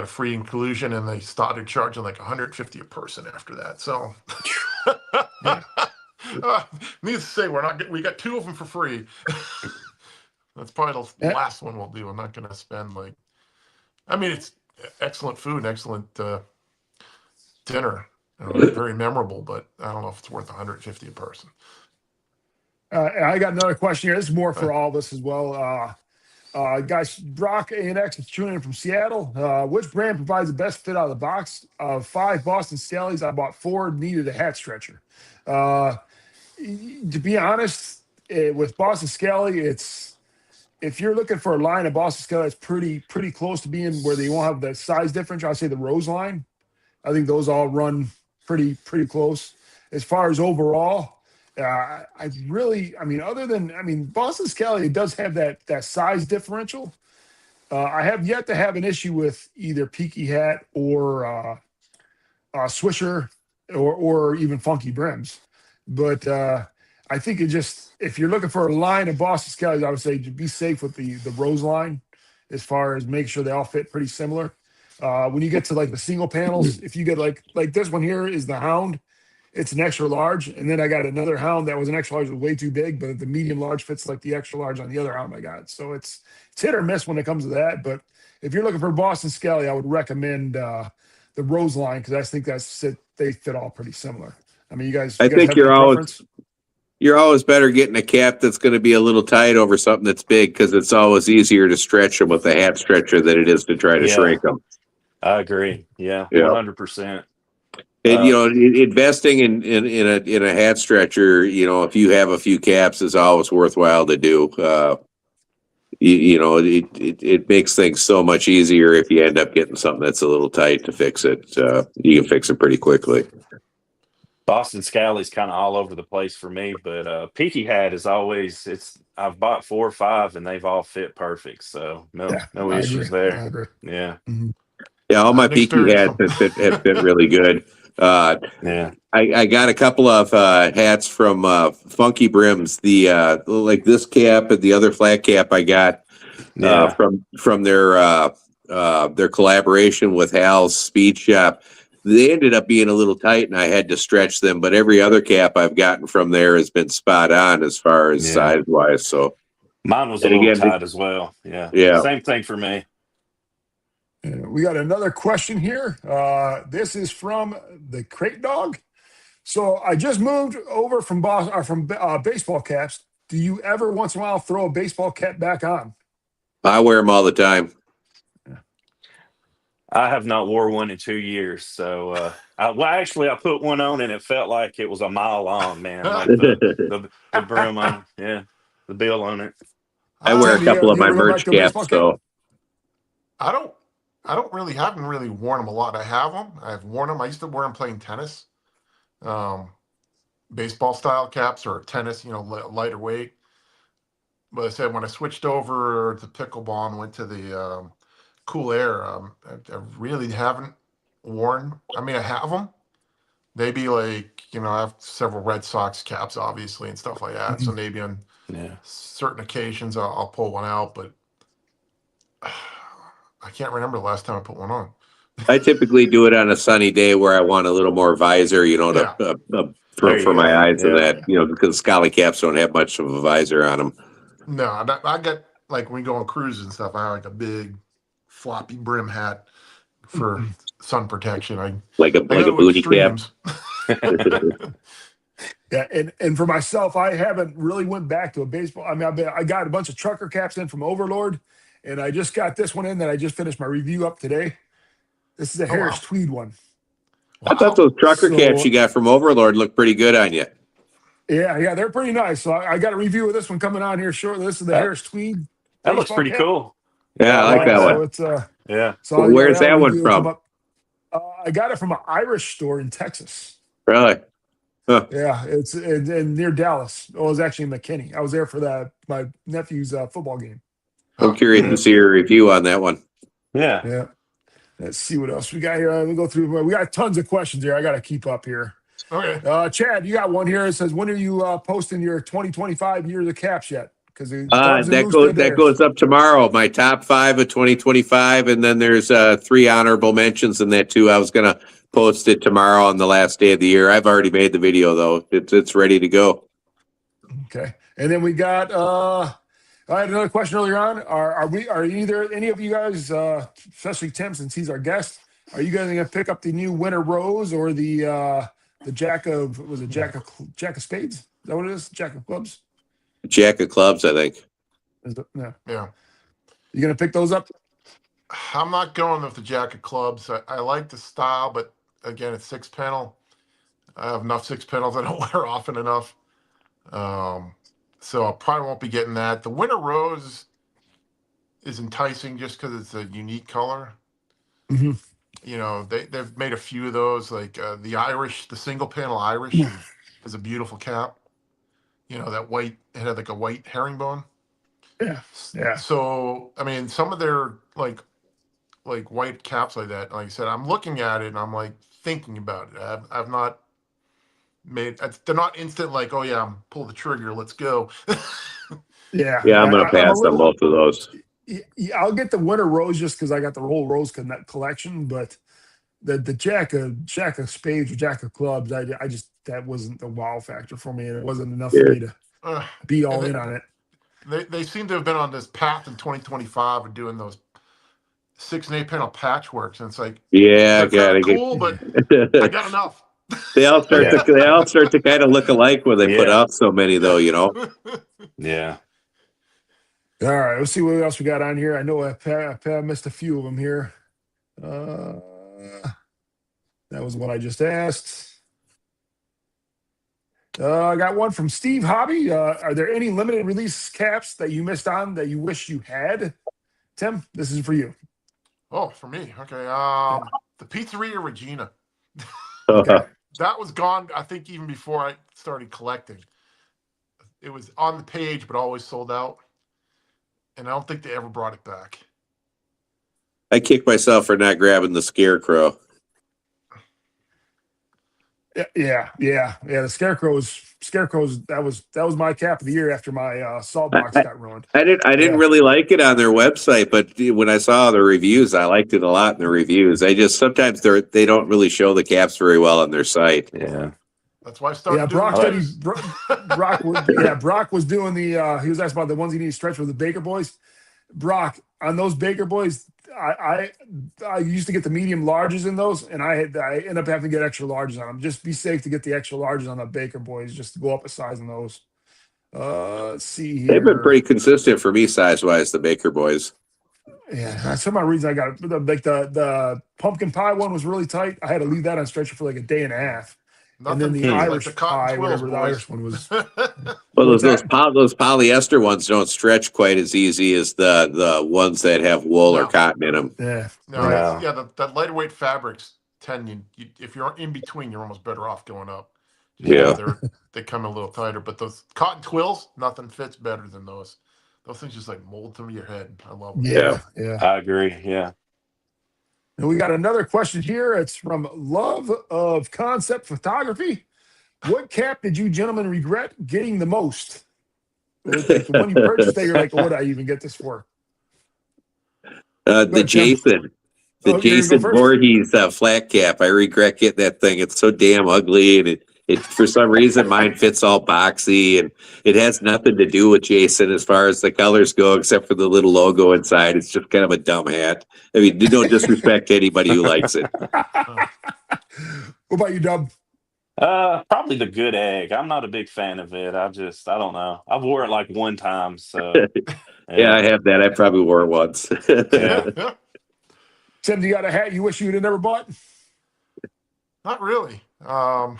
a free inclusion, and they started charging like 150 a person after that. So Yeah. needless to say, we got 2 of them for free. That's probably the Yeah. last one we'll do. I'm not going to spend I mean, it's excellent food, excellent dinner, very memorable, but I don't know if it's worth 150 a person. I got another question here. This is more for all of us as well. Guys, Brock ANX is tuning in from Seattle. Which brand provides the best fit out of the box? 5 Boston Stallies. I bought 4, needed a hat stretcher. To be honest, with Boston Scally, if you're looking for a line of Boston Scally that's pretty close to being where they won't have the size difference, I'd say the Rose line. I think those all run pretty close. As far as overall, Boston Scally, it does have that size differential. I have yet to have an issue with either Peaky Hat or Swisher or even Funky Brims. But I think if you're looking for a line of Boston Scallies, I would say to be safe with the Rose line, as far as make sure they all fit pretty similar. When you get to like the single panels, if you get like this one here is the Hound, it's an extra large, and then I got another Hound that was an extra large, was way too big, but the medium large fits like the extra large on the other Hound I got. So it's hit or miss when it comes to that. But if you're looking for Boston Scally, I would recommend the Rose line because I think they fit all pretty similar. I mean, you guys I have think any you're always preference? You're always better getting a cap that's going to be a little tight over something that's big because it's always easier to stretch them with a hat stretcher than it is to try to Yeah, shrink them. I agree. Yeah, Yeah. 100%. And investing in a hat stretcher, if you have a few caps, is always worthwhile to do. It makes things so much easier if you end up getting something that's a little tight to fix it. You can fix it pretty quickly. Boston Scalley's kind of all over the place for me, but Peaky hat is always I've bought 4 or 5 and they've all fit perfect. So no I issues agree. there. I agree. Yeah. Mhm. Yeah, all my I've Peaky hats experienced have fit really good. Yeah. I got a couple of hats from Funky Brims. The like this cap and the other flat cap I got Yeah. from their collaboration with Hal's Speed Shop. They ended up being a little tight, and I had to stretch them. But every other cap I've gotten from there has been spot on as far as size wise. So mine was a little tight as well. Yeah. Yeah. Same thing for me. We got another question here. This is from the Crate Dog. So I just moved over from baseball caps. Do you ever once in a while throw a baseball cap back on? I wear them all the time. I have not wore one in 2 years. So I put one on and it felt like it was a mile long, man. Like the brim on, the bill on it. I wear a couple of my merch caps, so I haven't really worn them a lot. I have them. I've worn them. I used to wear them playing tennis. Baseball style caps or tennis, lighter weight. But I said when I switched over to pickleball and went to the cool air, I really haven't worn. I mean, I have them. Maybe like, I have several Red Sox caps, obviously, and stuff like that. So maybe on certain occasions I'll pull one out, but I can't remember the last time I put one on. I typically do it on a sunny day where I want a little more visor, for my eyes and that, because Scally caps don't have much of a visor on them. No, I got, like, when we go on cruises and stuff, I have like a big floppy brim hat for sun protection. Like a booty cap. Yeah, and for myself, I haven't really went back to a baseball. I mean, I got a bunch of trucker caps in from Overlord, and I just got this one in that I just finished my review up today. This is a Harris Tweed one. Wow. I thought those trucker caps you got from Overlord looked pretty good on you. Yeah, they're pretty nice. So I got a review of this one coming on here shortly. This is the Harris Tweed. That looks pretty cool. Yeah, I like that one. So it's So where's that one from? I got it from an Irish store in Texas. Really? Huh. Yeah, it's in near Dallas. Oh, it was actually in McKinney. I was there for my nephew's football game. I'm curious to see your review on that one. Yeah. Let's see what else we got here. Let me go through. We got tons of questions here. I got to keep up here. Okay. Chad, you got one here. It says, when are you posting your 2025 years of caps yet? Because that goes up tomorrow. My top 5 of 2025, and then there's 3 honorable mentions in that too. I was gonna post it tomorrow on the last day of the year. I've already made the video though. It's ready to go. Okay, and then we got. I had another question earlier on. Are either any of you guys, especially Tim, since he's our guest, are you guys going to pick up the new Winter Rose or the Jack of Spades? Is that what it is? Jack of Clubs. Jack of Clubs, I think. Yeah. You going to pick those up? I'm not going with the Jack of Clubs. I like the style, but again, it's 6-panel. I have enough 6-panels I don't wear often enough. So I probably won't be getting that. The Winter Rose is enticing just because it's a unique color. Mm-hmm. They've made a few of those, like the Irish, the single panel Irish is a beautiful cap. That white, it had like a white herringbone. Yeah. So, I mean, some of their like white caps like that, like I said, I'm looking at it and I'm like thinking about it. I've not they're not instant like, oh yeah, pull the trigger, let's go. Yeah, I'm gonna pass on both of those. Yeah, I'll get the Winter Rose just because I got the whole Rose collection, but the Jack of Spades or Jack of Clubs, I just, that wasn't the wow factor for me, and it wasn't enough for me to be all in on it. They seem to have been on this path in 2025 of doing those 6 and 8 panel patchworks, and it's like, yeah, cool, but I got enough. They all start to kind of look alike when they put Yeah. out so many, though. Yeah. All right, let's see what else we got on here. I know I missed a few of them here. That was what I just asked. I got one from Steve Hobby. Are there any limited release caps that you missed on that you wish you had? Tim, this is for you. Oh, for me. Okay. The Pizzeria Regina. Okay. That was gone, I think, even before I started collecting. It was on the page, but always sold out. And I don't think they ever brought it back. I kick myself for not grabbing the Scarecrow. Yeah. The Scarecrows. That was my cap of the year after my salt box got ruined. I didn't really like it on their website, but when I saw the reviews, I liked it a lot in the reviews. Sometimes they don't really show the caps very well on their site. Yeah. That's why I started Brock doing said this. Brock was doing the he was asked about the ones he needed to stretch with the Baker Boys. Brock, on those Baker Boys, I used to get the medium larges in those, and I end up having to get extra larges on them. Just be safe to get the extra larges on the Baker Boys, just to go up a size on those. Let's see here. They've been pretty consistent for me size wise, the Baker Boys. Yeah, that's some of my reason I got it. Like the pumpkin pie one was really tight. I had to leave that on stretcher for like a day and a half. Nothing And then the feels Irish like the cotton pie, twills, whatever the boys. Irish one was. Well, What's those that? polyester ones don't stretch quite as easy as the ones that have wool or No. cotton in them. Yeah. No, No. that lighter weight fabrics tend, if you're in between, you're almost better off going up. Yeah. They come in a little tighter, but those cotton twills, nothing fits better than those. Those things just like mold to your head. I love them. Yeah. I agree. Yeah. And we got another question here. It's from Love of Concept Photography. What cap did you gentlemen regret getting the most? Like the one you purchased that you're like, what did I even get this for? The ahead, Tim. Jason. The Oh, you're gonna go Jason first? Voorhees flat cap. I regret getting that thing. It's so damn ugly, and it for some reason mine fits all boxy, and it has nothing to do with Jason as far as the colors go, except for the little logo inside. It's just kind of a dumb hat. I mean, no disrespect to anybody who likes it. What about you, Dub? Probably the good egg. I'm not a big fan of it. I don't know. I've wore it like one time, so Yeah, I have that. I probably wore it once. Yeah. Tim, do you got a hat you wish you would have never bought? Not really. Some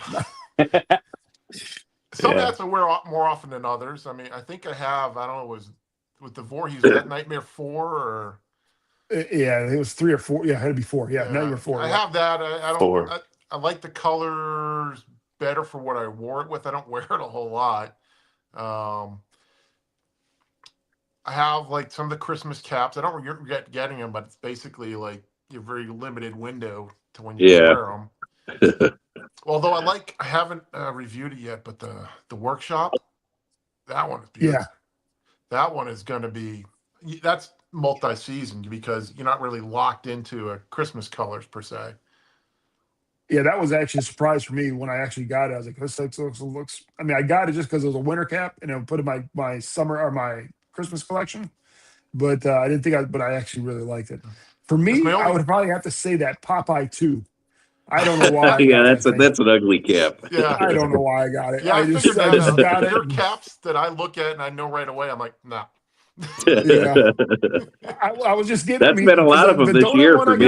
hats I wear more often than others. I mean, I think I have. I don't know. Was with the Voorhees, was that Nightmare 4 or? Yeah, it was 3 or 4. Yeah, it had to be 4. Yeah, Nightmare 4. I yeah. have that. I don't. 4. I like the colors better for what I wore it with. I don't wear it a whole lot. I have like some of the Christmas caps. I don't regret getting them, but it's basically like a very limited window to when you wear them. Although I haven't reviewed it yet, but the workshop, that one is beautiful. Yeah. That one is going to be, that's multi-season because you're not really locked into a Christmas colors per se. Yeah, that was actually a surprise for me when I actually got it. I was like, this looks. I mean, I got it just because it was a winter cap and I put it in my summer or my Christmas collection. But I didn't think but I actually really liked it. For me, I would probably have to say that Popeye 2. I don't know why. Yeah, that's an ugly cap. Yeah. I don't know why I got it. Yeah, I just figured that out. got it. There are caps that I look at and I know right away. I'm like, nah. Yeah. I was just getting. That's been a lot of them this year for me.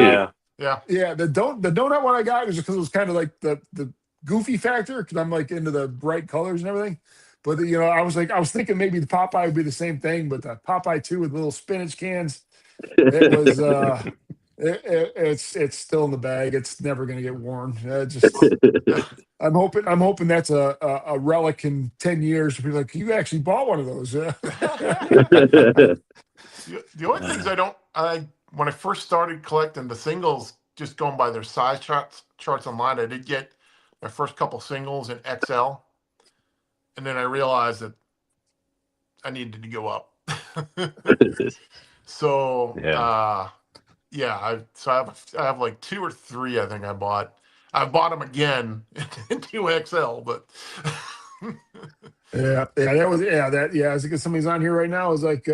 Yeah. The donut one I got was just because it was kind of like the goofy factor because I'm like into the bright colors and everything. But I was thinking maybe the Popeye would be the same thing, but the Popeye 2 with little spinach cans, it was it's still in the bag. It's never gonna get worn. I'm hoping that's a relic in 10 years to be like, you actually bought one of those. The only things when I first started collecting the singles, just going by their size charts online, I did get my first couple singles in XL, and then I realized that I needed to go up. So I have like 2 or 3 I think I bought. I bought them again in 2XL, but that was I was thinking somebody's on here right now is like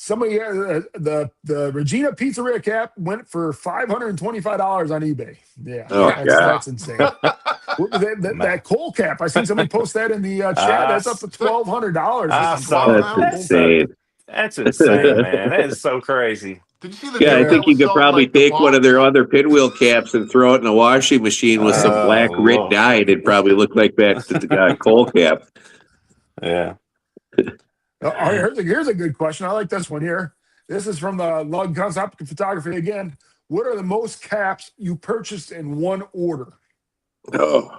Somebody the Regina Pizzeria cap went for $525 on eBay. Yeah, Oh, that's, God. that's insane. That coal cap, I seen somebody post that in the chat. That's up to $1,200. I This is saw Wow. That's it. insane. That's insane, man. That is so crazy. Did you see the Yeah, I dude think that you was could selling, probably like, the take one of box? their other pinwheel caps and throw it in a washing machine with some black Oh, grit Lord. dye. And it'd probably look like that coal cap. Yeah. Here's a good question. I like this one here. This is from the Lug Concept Photography again. What are the most caps you purchased in one order? Oh,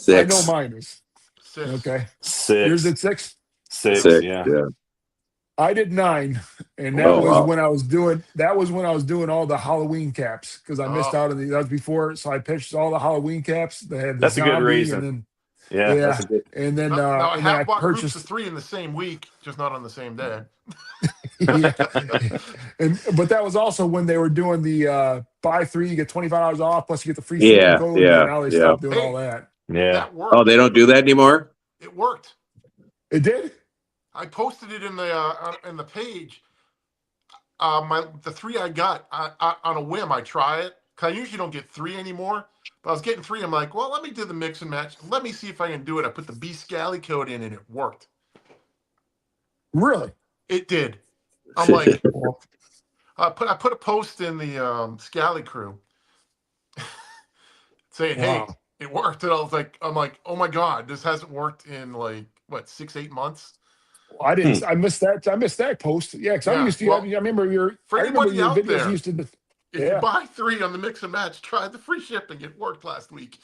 I know 6. mine is. 6. Okay. 6. Yours at 6? 6. 6, Yeah. yeah. I did 9, and that Oh, was wow. when I was doing all the Halloween caps because I missed out on that was before. So I pitched all the Halloween caps. They had the That's a good zombie, reason. and then Yeah. That's yeah, a good. and then Now, I and then I have bought groups purchased. of 3 in the same week, just not on the same day. Yeah, but that was also when they were doing the buy 3 you get $25 off plus you get the free shipping Yeah, code. yeah, Now they yeah. stopped doing Hey. all that. Yeah. That worked. Oh, they don't do that anymore? It worked. It did. I posted it in the page. The 3 I got on a whim. I try it because I usually don't get 3 anymore. But I was getting 3. I'm like, well, let me do the mix and match. Let me see if I can do it. I put the B Scally code in and it worked. Really? It did. I'm like, I put a post in the Scally crew saying, hey, Wow. it worked. And I'm like, oh my God, this hasn't worked in like what 6-8 months. I didn't. I missed that. I missed that post. Yeah, because I Yeah, used to. well, I remember your. for I remember anybody your out videos there, used to. If Yeah. you buy 3 on the mix and match, try the free shipping. It worked last week.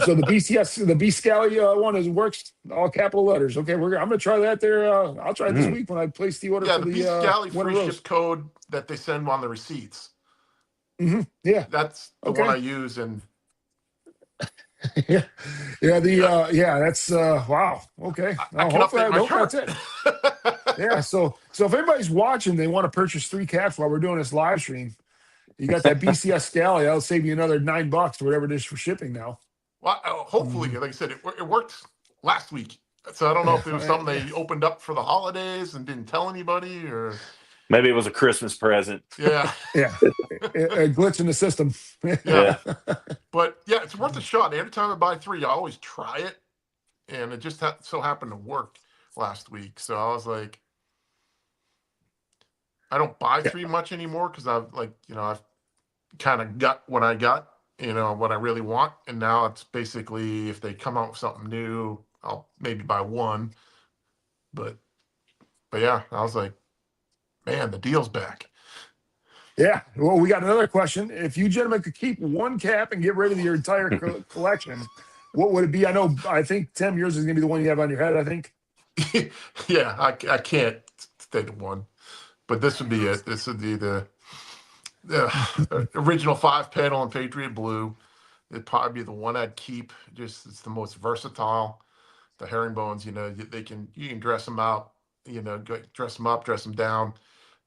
So the BCS, the B Scally one is works all capital letters. Okay, I'm gonna try that there. I'll try it this week when I place the order Yeah, for the the B Scally winter free roast. ship code that they send on the receipts. Yeah. That's the Okay. one I use, and yeah. That's wow. Okay. I Now, can hopefully, update my hope chart. that's it. Yeah. So if everybody's watching, they want to purchase 3 caps while we're doing this live stream. You got that BCS Scally. That'll save you another $9 or whatever it is for shipping now. Well, hopefully, like I said, it worked last week. So I don't know if it was something they opened up for the holidays and didn't tell anybody, or Maybe it was a Christmas present. yeah, Yeah. A glitch in the system. Yeah. But yeah, it's worth a shot. Every time I buy 3, I always try it, and it just so happened to work last week. So I was like, I don't buy 3 much anymore because I've kind of got what I got, what I really want, and now it's basically if they come out with something new, I'll maybe buy 1. But yeah, I was like, man, the deal's back. Yeah. Well, we got another question. If you gentlemen could keep 1 cap and get rid of your entire collection, what would it be? I think, Tim, yours is going to be the one you have on your head, I think. Yeah, I can't stay to 1. But this would be it. This would be the original 5-panel in Patriot Blue. It'd probably be the one I'd keep. Just it's the most versatile. The herringbones, you can dress them out, dress them up, dress them down.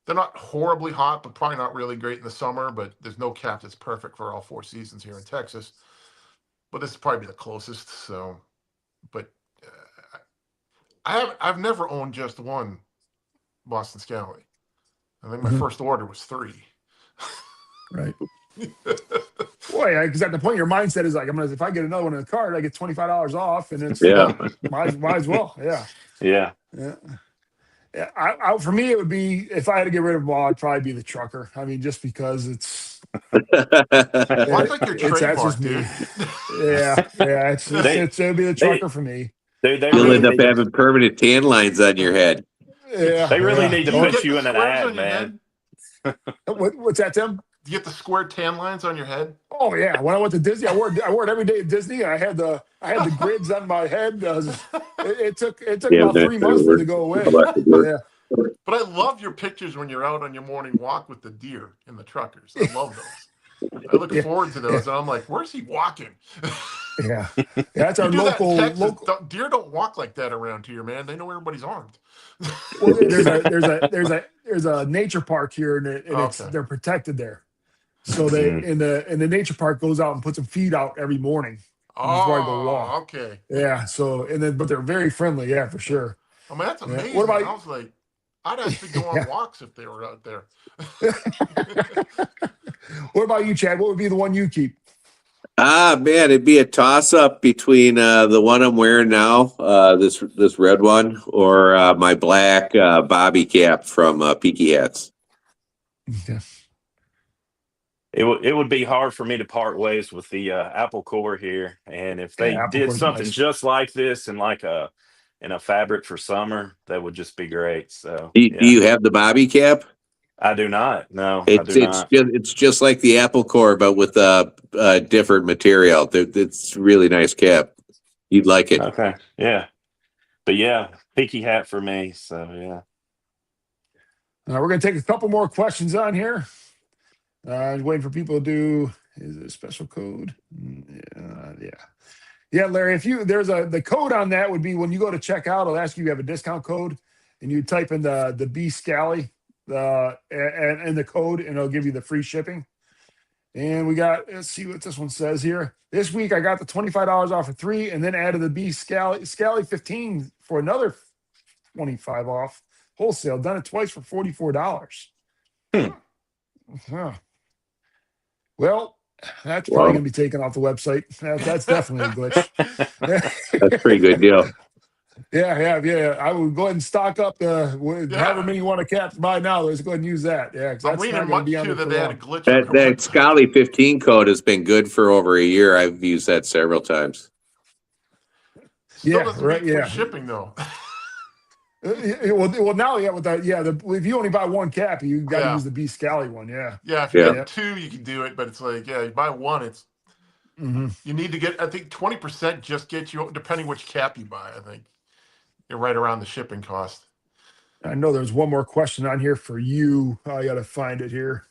They're not horribly hot, but probably not really great in the summer. But there's no cap that's perfect for all 4 seasons here in Texas. But this is probably the closest. So, but I've never owned just 1 Boston Scally. I think my first order was 3. Right. Boy, because at the point your mindset is like, if I get another one in the card, I get $25 off, and it's might as well. Yeah. Yeah. Yeah. Yeah. For me, it would be if I had to get rid of them all, it'd probably be the trucker. I mean, just because it's. Well, I think your That's trademark, just me. dude. Yeah. It'd be the trucker for me. They You'll really end up need to- having permanent tan lines on your head. Yeah. They really need to Do you put get you the in an squares ad, on your man. head? What's that, Tim? Do you get the square tan lines on your head? Oh yeah, when I went to Disney, I wore it every day at Disney. I had the grids on my head. It took about 3 months for it to go away. Yeah, But I love your pictures when you're out on your morning walk with the deer and the truckers. I love those. I look forward to those, and I'm like, where's he walking? yeah. That's our You do that in Texas. local. Deer don't walk like that around here, man. They know everybody's armed. Well, there's a nature park here, and they're protected there. So they in the nature park goes out and puts them feed out every morning. Before I go walk. Okay. Yeah. So but they're very friendly. Yeah, for sure. I mean, that's amazing. What about I was like, I'd actually go on walks if they were out there. What about you, Chad? What would be the one you keep? Man, it'd be a toss up between the one I'm wearing now, this red one, or my black bobby cap from Peaky Hats. Yeah. It would be hard for me to part ways with the Apple Core here, and if they Apple did Core's something nice. just like this in a fabric for summer, that would just be great. So Do you have the bobby cap? I do not. No, I do not. It's just like the Apple Core, but with a different material. It's really nice cap. You'd like it. Okay, yeah, but yeah, Peaky Hat for me. So yeah. We're going to take a couple more questions on here. Waiting for people to do. Is it a special code? Yeah, Larry. The code on that would be when you go to checkout, it'll ask you have a discount code, and you type in the B Scally and the code, and it'll give you the free shipping. And let's see what this one says here. This week I got the $25 off of 3, and then added the B Scally 15 for another 25 off wholesale. Done it twice for $44. Huh. Well, that's probably going to be taken off the website. That's definitely a glitch. That's a pretty good deal. Yeah. I would go ahead and stock up however many you want to cap to buy now. Let's go ahead and use that. Yeah, because I'm reading much too that they had a glitch. That Scally 15 code has been good for over a year. I've used that several times. Still doesn't mean free shipping though. Well, now, if you only buy one cap, you got to use the B Scally one. Yeah. Yeah. If you get 2, you can do it, but it's like, you buy 1, it's you need to get. I think 20% just gets you, depending which cap you buy. I think you're right around the shipping cost. I know there's one more question on here for you. I got to find it here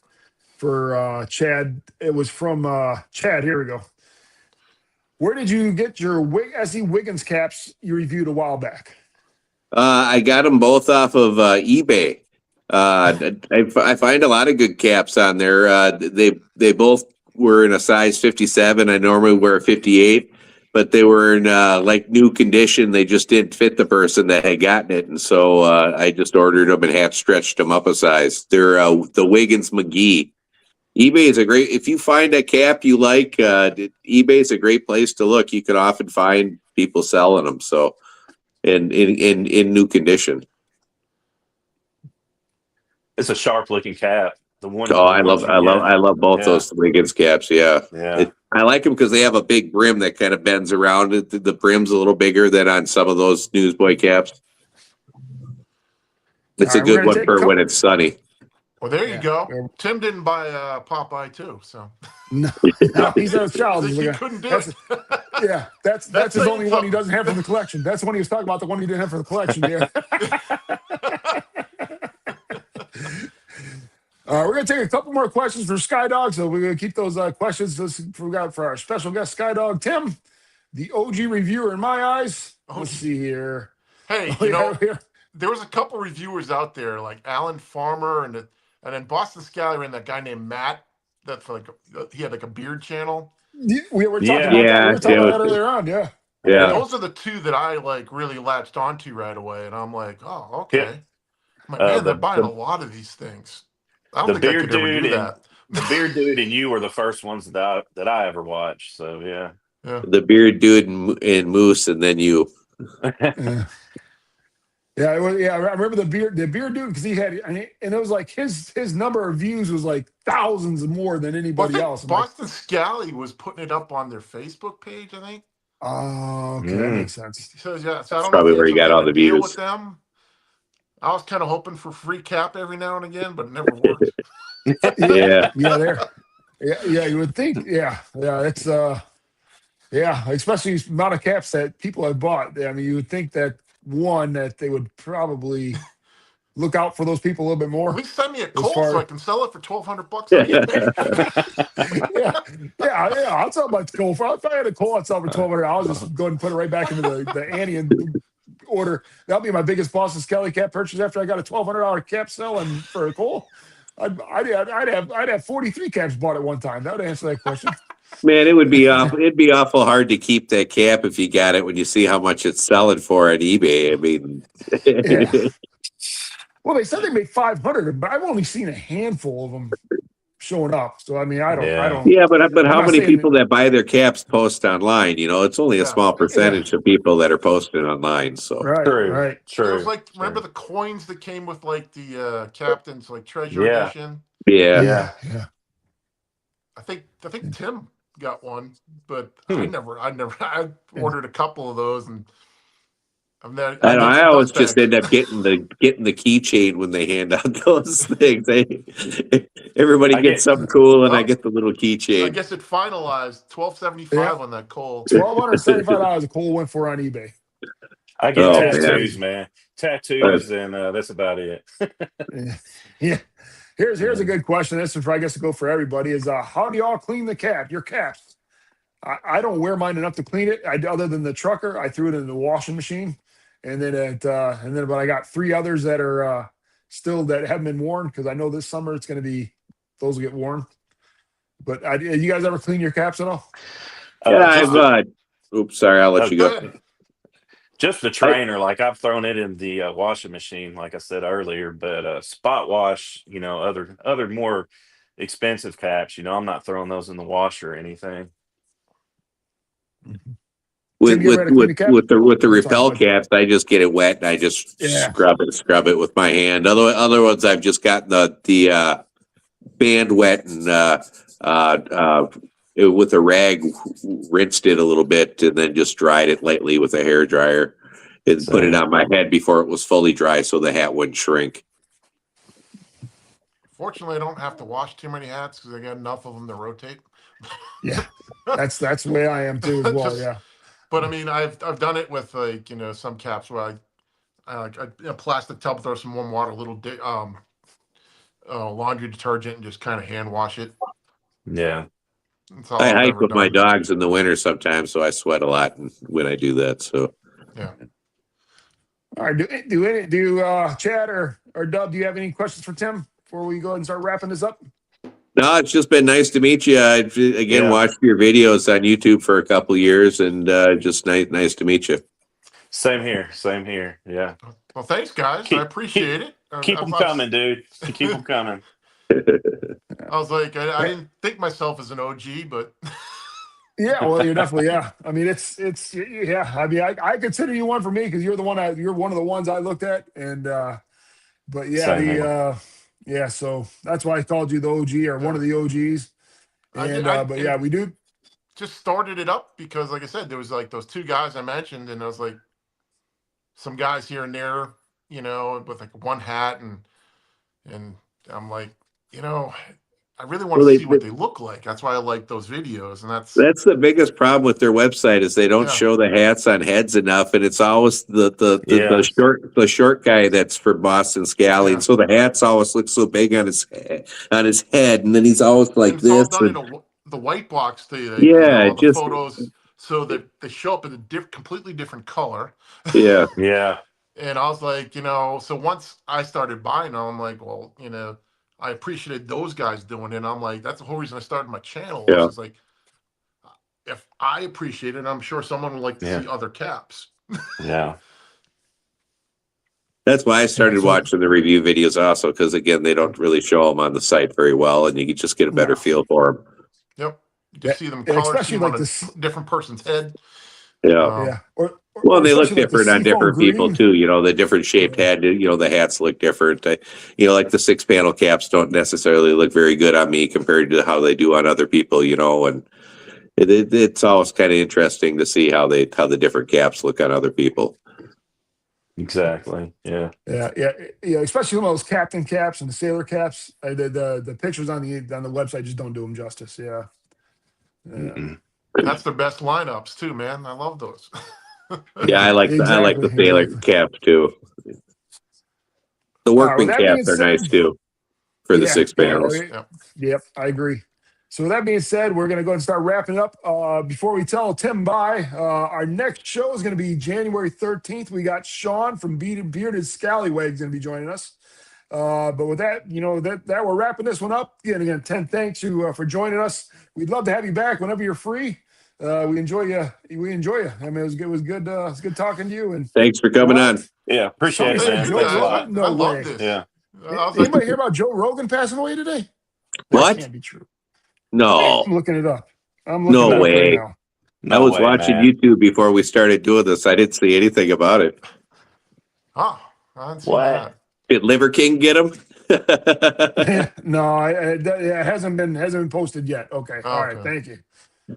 for Chad. It was from Chad. Here we go. Where did you get your SE Wiggins caps you reviewed a while back? I got them both off of eBay. I find a lot of good caps on there. They both were in a size 57. I normally wear a 58, but they were in like new condition. They just didn't fit the person that had gotten it, and so I just ordered them and half stretched them up a size. They're the Wiggins McGee. eBay is if you find a cap you like, eBay is a great place to look. You can often find people selling them. So. In new condition. It's a sharp looking cap. The one. Oh, I love both those Wiggins caps. Yeah. I like them because they have a big brim that kind of bends around. The brim's a little bigger than on some of those Newsboy caps. It's a good one for when it's sunny. Well, there you go. Tim didn't buy Popeye too, so no, he's a child. He couldn't do it. Yeah, that's his only one he doesn't have from the collection. That's the one he was talking about. The one he didn't have for the collection. Yeah. We're going to take a couple more questions for Skydog, so we're going to keep those questions for our special guest, Skydog Tim, the OG reviewer in my eyes. Let's see here. Hey, there was a couple reviewers out there like Alan Farmer and then Boston Scally and that guy named Matt. That's like he had like a beard channel. We were talking about that earlier on. Yeah. Yeah. Those are the two that I like really latched onto right away, and I'm like, oh, okay. Yeah. I'm like, man, they're buying a lot of these things. I don't think I could ever do that. The beard dude and you were the first ones that I ever watched. So yeah. The beard dude and Moose, and then you. Yeah, I remember the beard dude because he had, and it was like his number of views was like thousands more than anybody else. Boston Scally was putting it up on their Facebook page, I think. Oh, okay, that makes sense. So I don't probably know where he got all the views. With them. I was kind of hoping for free cap every now and again, but it never worked. You would think, it's especially the amount of caps that people have bought. I mean, you would think that that they would probably look out for those people a little bit more. At least send me a Cole so I can sell it for $1,200. I'll sell my Cole. If I had a Cole, I'd sell for $1,200. I'll just go ahead and put it right back into the Annie and order. That'll be my biggest Boston Scally cap purchase after I got a $1,200 cap selling for a Cole. I'd have 43 caps bought at one time. That would answer that question. Man, it'd be awful hard to keep that cap if you got it when you see how much it's selling for at eBay. I mean, Well, they said they made 500, but I've only seen a handful of them showing up. So I mean, I Yeah. don't. Yeah, but I'm how not many saying people that buy their caps post online? You know, it's only a Yeah. small percentage of people that are posting online. So right, True. right. It was True. like, remember True. the coins that came with like the captain's like treasure Yeah. edition? yeah, Yeah. Yeah. I think Tim got one, but Hmm. I ordered a couple of those, and I I know. made I some always dust just bags. end up getting the keychain when they hand out those things. Everybody I gets get something cool, and I Well, get the little I keychain. guess it finalized Yeah. $12.75 on that coal. $1,275 a Cole went for on eBay. Oh man, tattoos, man. Tattoos, and that's about it. Yeah. Yeah. Here's a good question. This is, I guess, to go for everybody. Is how do y'all clean the cap? Your caps. I don't wear mine enough to clean it. Other than the trucker, I threw it in the washing machine, and then but I got 3 others that are still that haven't been worn because I know this summer it's going to be those will get worn. But you guys ever clean your caps at all? yeah. Just I've. the Oops, sorry. I'll let you Go go. ahead. just the I, trainer. Like I've thrown it in the washing machine, like I said earlier. But spot wash, other more expensive caps. I'm not throwing those in the washer or anything. Tim, you ever had to clean a cap? with the Oh, sorry, repel bud. caps, I just get it wet and I just Yeah. scrub it with my hand. Other ones, I've just gotten the band wet and with a rag, rinsed it a little bit and then just dried it lightly with a hair dryer and put it Same. on my head before it was fully dry so the hat wouldn't shrink. Fortunately, I don't have to wash too many hats because I got enough of them to rotate. Yeah. That's the way I am too as well. Just- Yeah. But I mean, I've done it with like some caps where I in a plastic tub, throw some warm water, a little laundry detergent, and just kind of hand wash it. Yeah. That's all I I've hike ever with my done. dogs in the winter sometimes, so I sweat a lot when I do that. So Yeah. All right. Do Chad or Dub, do you have any questions for Tim before we go ahead and start wrapping this up? no, it's just been nice to meet you. I've again Yeah. watched your videos on YouTube for a couple years, and just nice to meet you. Same here. Same here. Yeah. Well, thanks, guys. I appreciate it. Keep them coming, dude. Keep them coming. I was like, I didn't think myself as an OG, but Yeah, well, you're definitely, yeah. I mean, it's yeah. I mean, I consider you one for me because you're one of the ones I looked at, and but yeah, Same here. yeah. So that's why I called you the OG or one of the OGs, and but yeah, we do. just started it up because, like I said, there was like those 2 guys I mentioned, and I was like, some guys here and there, with like one hat, and I'm like, I really want Well, to see what they look like. That's why I like those videos, and that's the biggest problem with their website is they don't Yeah. show the hats on heads enough, and it's always the Yeah. short guy that's for Boston Scally, Yeah. and so the hats always look so big on his head, and then he's always and like it's all this. done And, in the white box too. yeah, All it the just photos so that they show up in a completely different color. yeah. Yeah. And I was like, so once I started buying them, I'm like, well, I appreciated those guys doing it. And I'm like, that's the whole reason I started my channel. Yeah. Is like, if I appreciate it, I'm sure someone would like to Yeah. see other caps. Yeah. That's why I started so- watching the review videos also, because again, they don't really show them on the site very well, and you can just get a better No. feel for them. Yep. You can Yeah, see them and colored, especially see them like on this. a different person's head. Yeah. Yeah, or Well, they look especially like the different on seafoam different people green. too. The different shaped head. The hats look different. Like the 6-panel caps don't necessarily look very good on me compared to how they do on other people. And it's always kind of interesting to see how the different caps look on other people. Exactly. Yeah. Yeah, especially some of those captain caps and the sailor caps. The pictures on the website just don't do them justice. Yeah. Mm-mm. That's their best lineups too, man. I love those. Yeah, I like the sailor Exactly. caps too. The All right, workman with that being caps are said- nice too for the 6 panels. Yep, I agree. So with that being said, we're going to go and start wrapping up. Before we tell Tim bye, our next show is going to be January 13th. We got Sean from Bearded Scallywags going to be joining us. But with that, that we're wrapping this one up. Again, Tim, thanks you for joining us. We'd love to have you back whenever you're free. We enjoy you. We enjoy you. I mean, it was good. It was good. It's good talking to you. And Thanks for coming on. Yeah, appreciate it, Somebody man. said Thank you, Joe Thanks a guys. lot. Rogan? No I love way. this. Yeah. I was like, Anybody hear about Joe Rogan passing away today? What? That can't be true. No, I'm looking it up. I'm looking no it up right way. now. No I was way, watching man. YouTube before we started doing this. I didn't see anything about it. oh, I hadn't seen What? that. Did Liver King get him? No, it hasn't been posted yet. Okay. Oh, All right. okay. Thank you.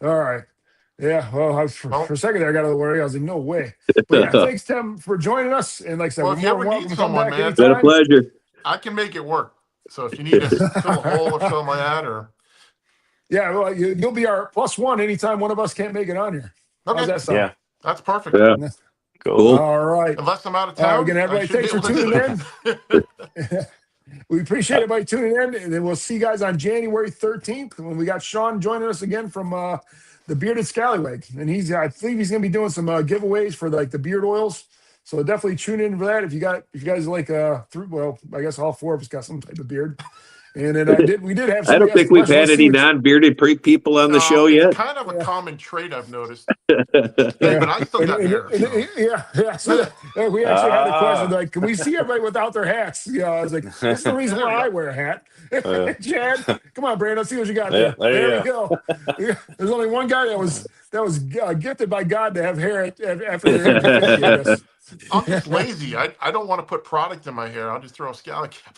All right. Yeah. Well, for Well- a second there, I got a little worried. I was like, no way. But yeah, thanks, Tim, for joining us. And like I said, Well, we're if you more ever than welcome need to come someone, back man, Been a anytime. pleasure. I can make it work. So if you need to fill a hole or something like that, or Yeah, well, you'll be our +1 anytime one of us can't make it on here. okay, How's that sound? Yeah. that's perfect. Yeah. Cool. Cool. All right. Unless I'm out of town. Again, everybody, I should be thanks for able to tuning do in. We appreciate everybody tuning in, and then we'll see you guys on January 13th when we got Sean joining us again from the Bearded Scallywag, and I think he's going to be doing some giveaways for like the beard oils. So definitely tune in for that if you guys like I guess all four of us got some type of beard, and then we did have. I don't think we've had any non-bearded people on the show it's yet. kind of a common trait I've noticed. Yeah. Hey, but I still got hair. So. Yeah. So we actually had a question like, can we see everybody without their hats? Yeah, I was like, this is the reason why I wear a hat. Chad, come on, Brandon, let's see what you got there. There we go. There's only one guy that was gifted by God to have hair after the I'm just lazy. I don't want to put product in my hair. I'll just throw a scallop cap.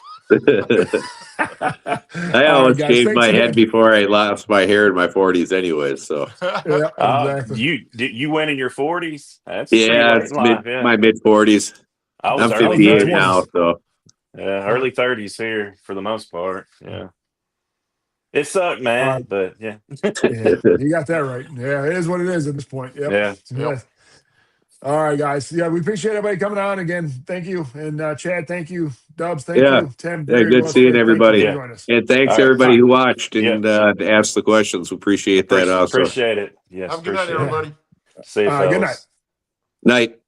I always shaved my head before I lost my hair in my 40s anyway, so. Yeah, exactly. You went in your 40s? That's Yeah, pretty it's late in life, yeah. my mid-40s. I'm 58 now, so. Early 30s here for the most part. Yeah. It sucked, man, but yeah. Yeah, you got that right. Yeah, it is what it is at this point. Yep. Yeah. All right, guys. Yeah, we appreciate everybody coming on again. Thank you. And Chad, thank you. Dubs, thank you. Tim, yeah, good seeing everybody. And thanks everybody who watched and asked the questions. We appreciate that also. Appreciate it. Yes. Have a good night, everybody. See you, fellas. Good night. Night.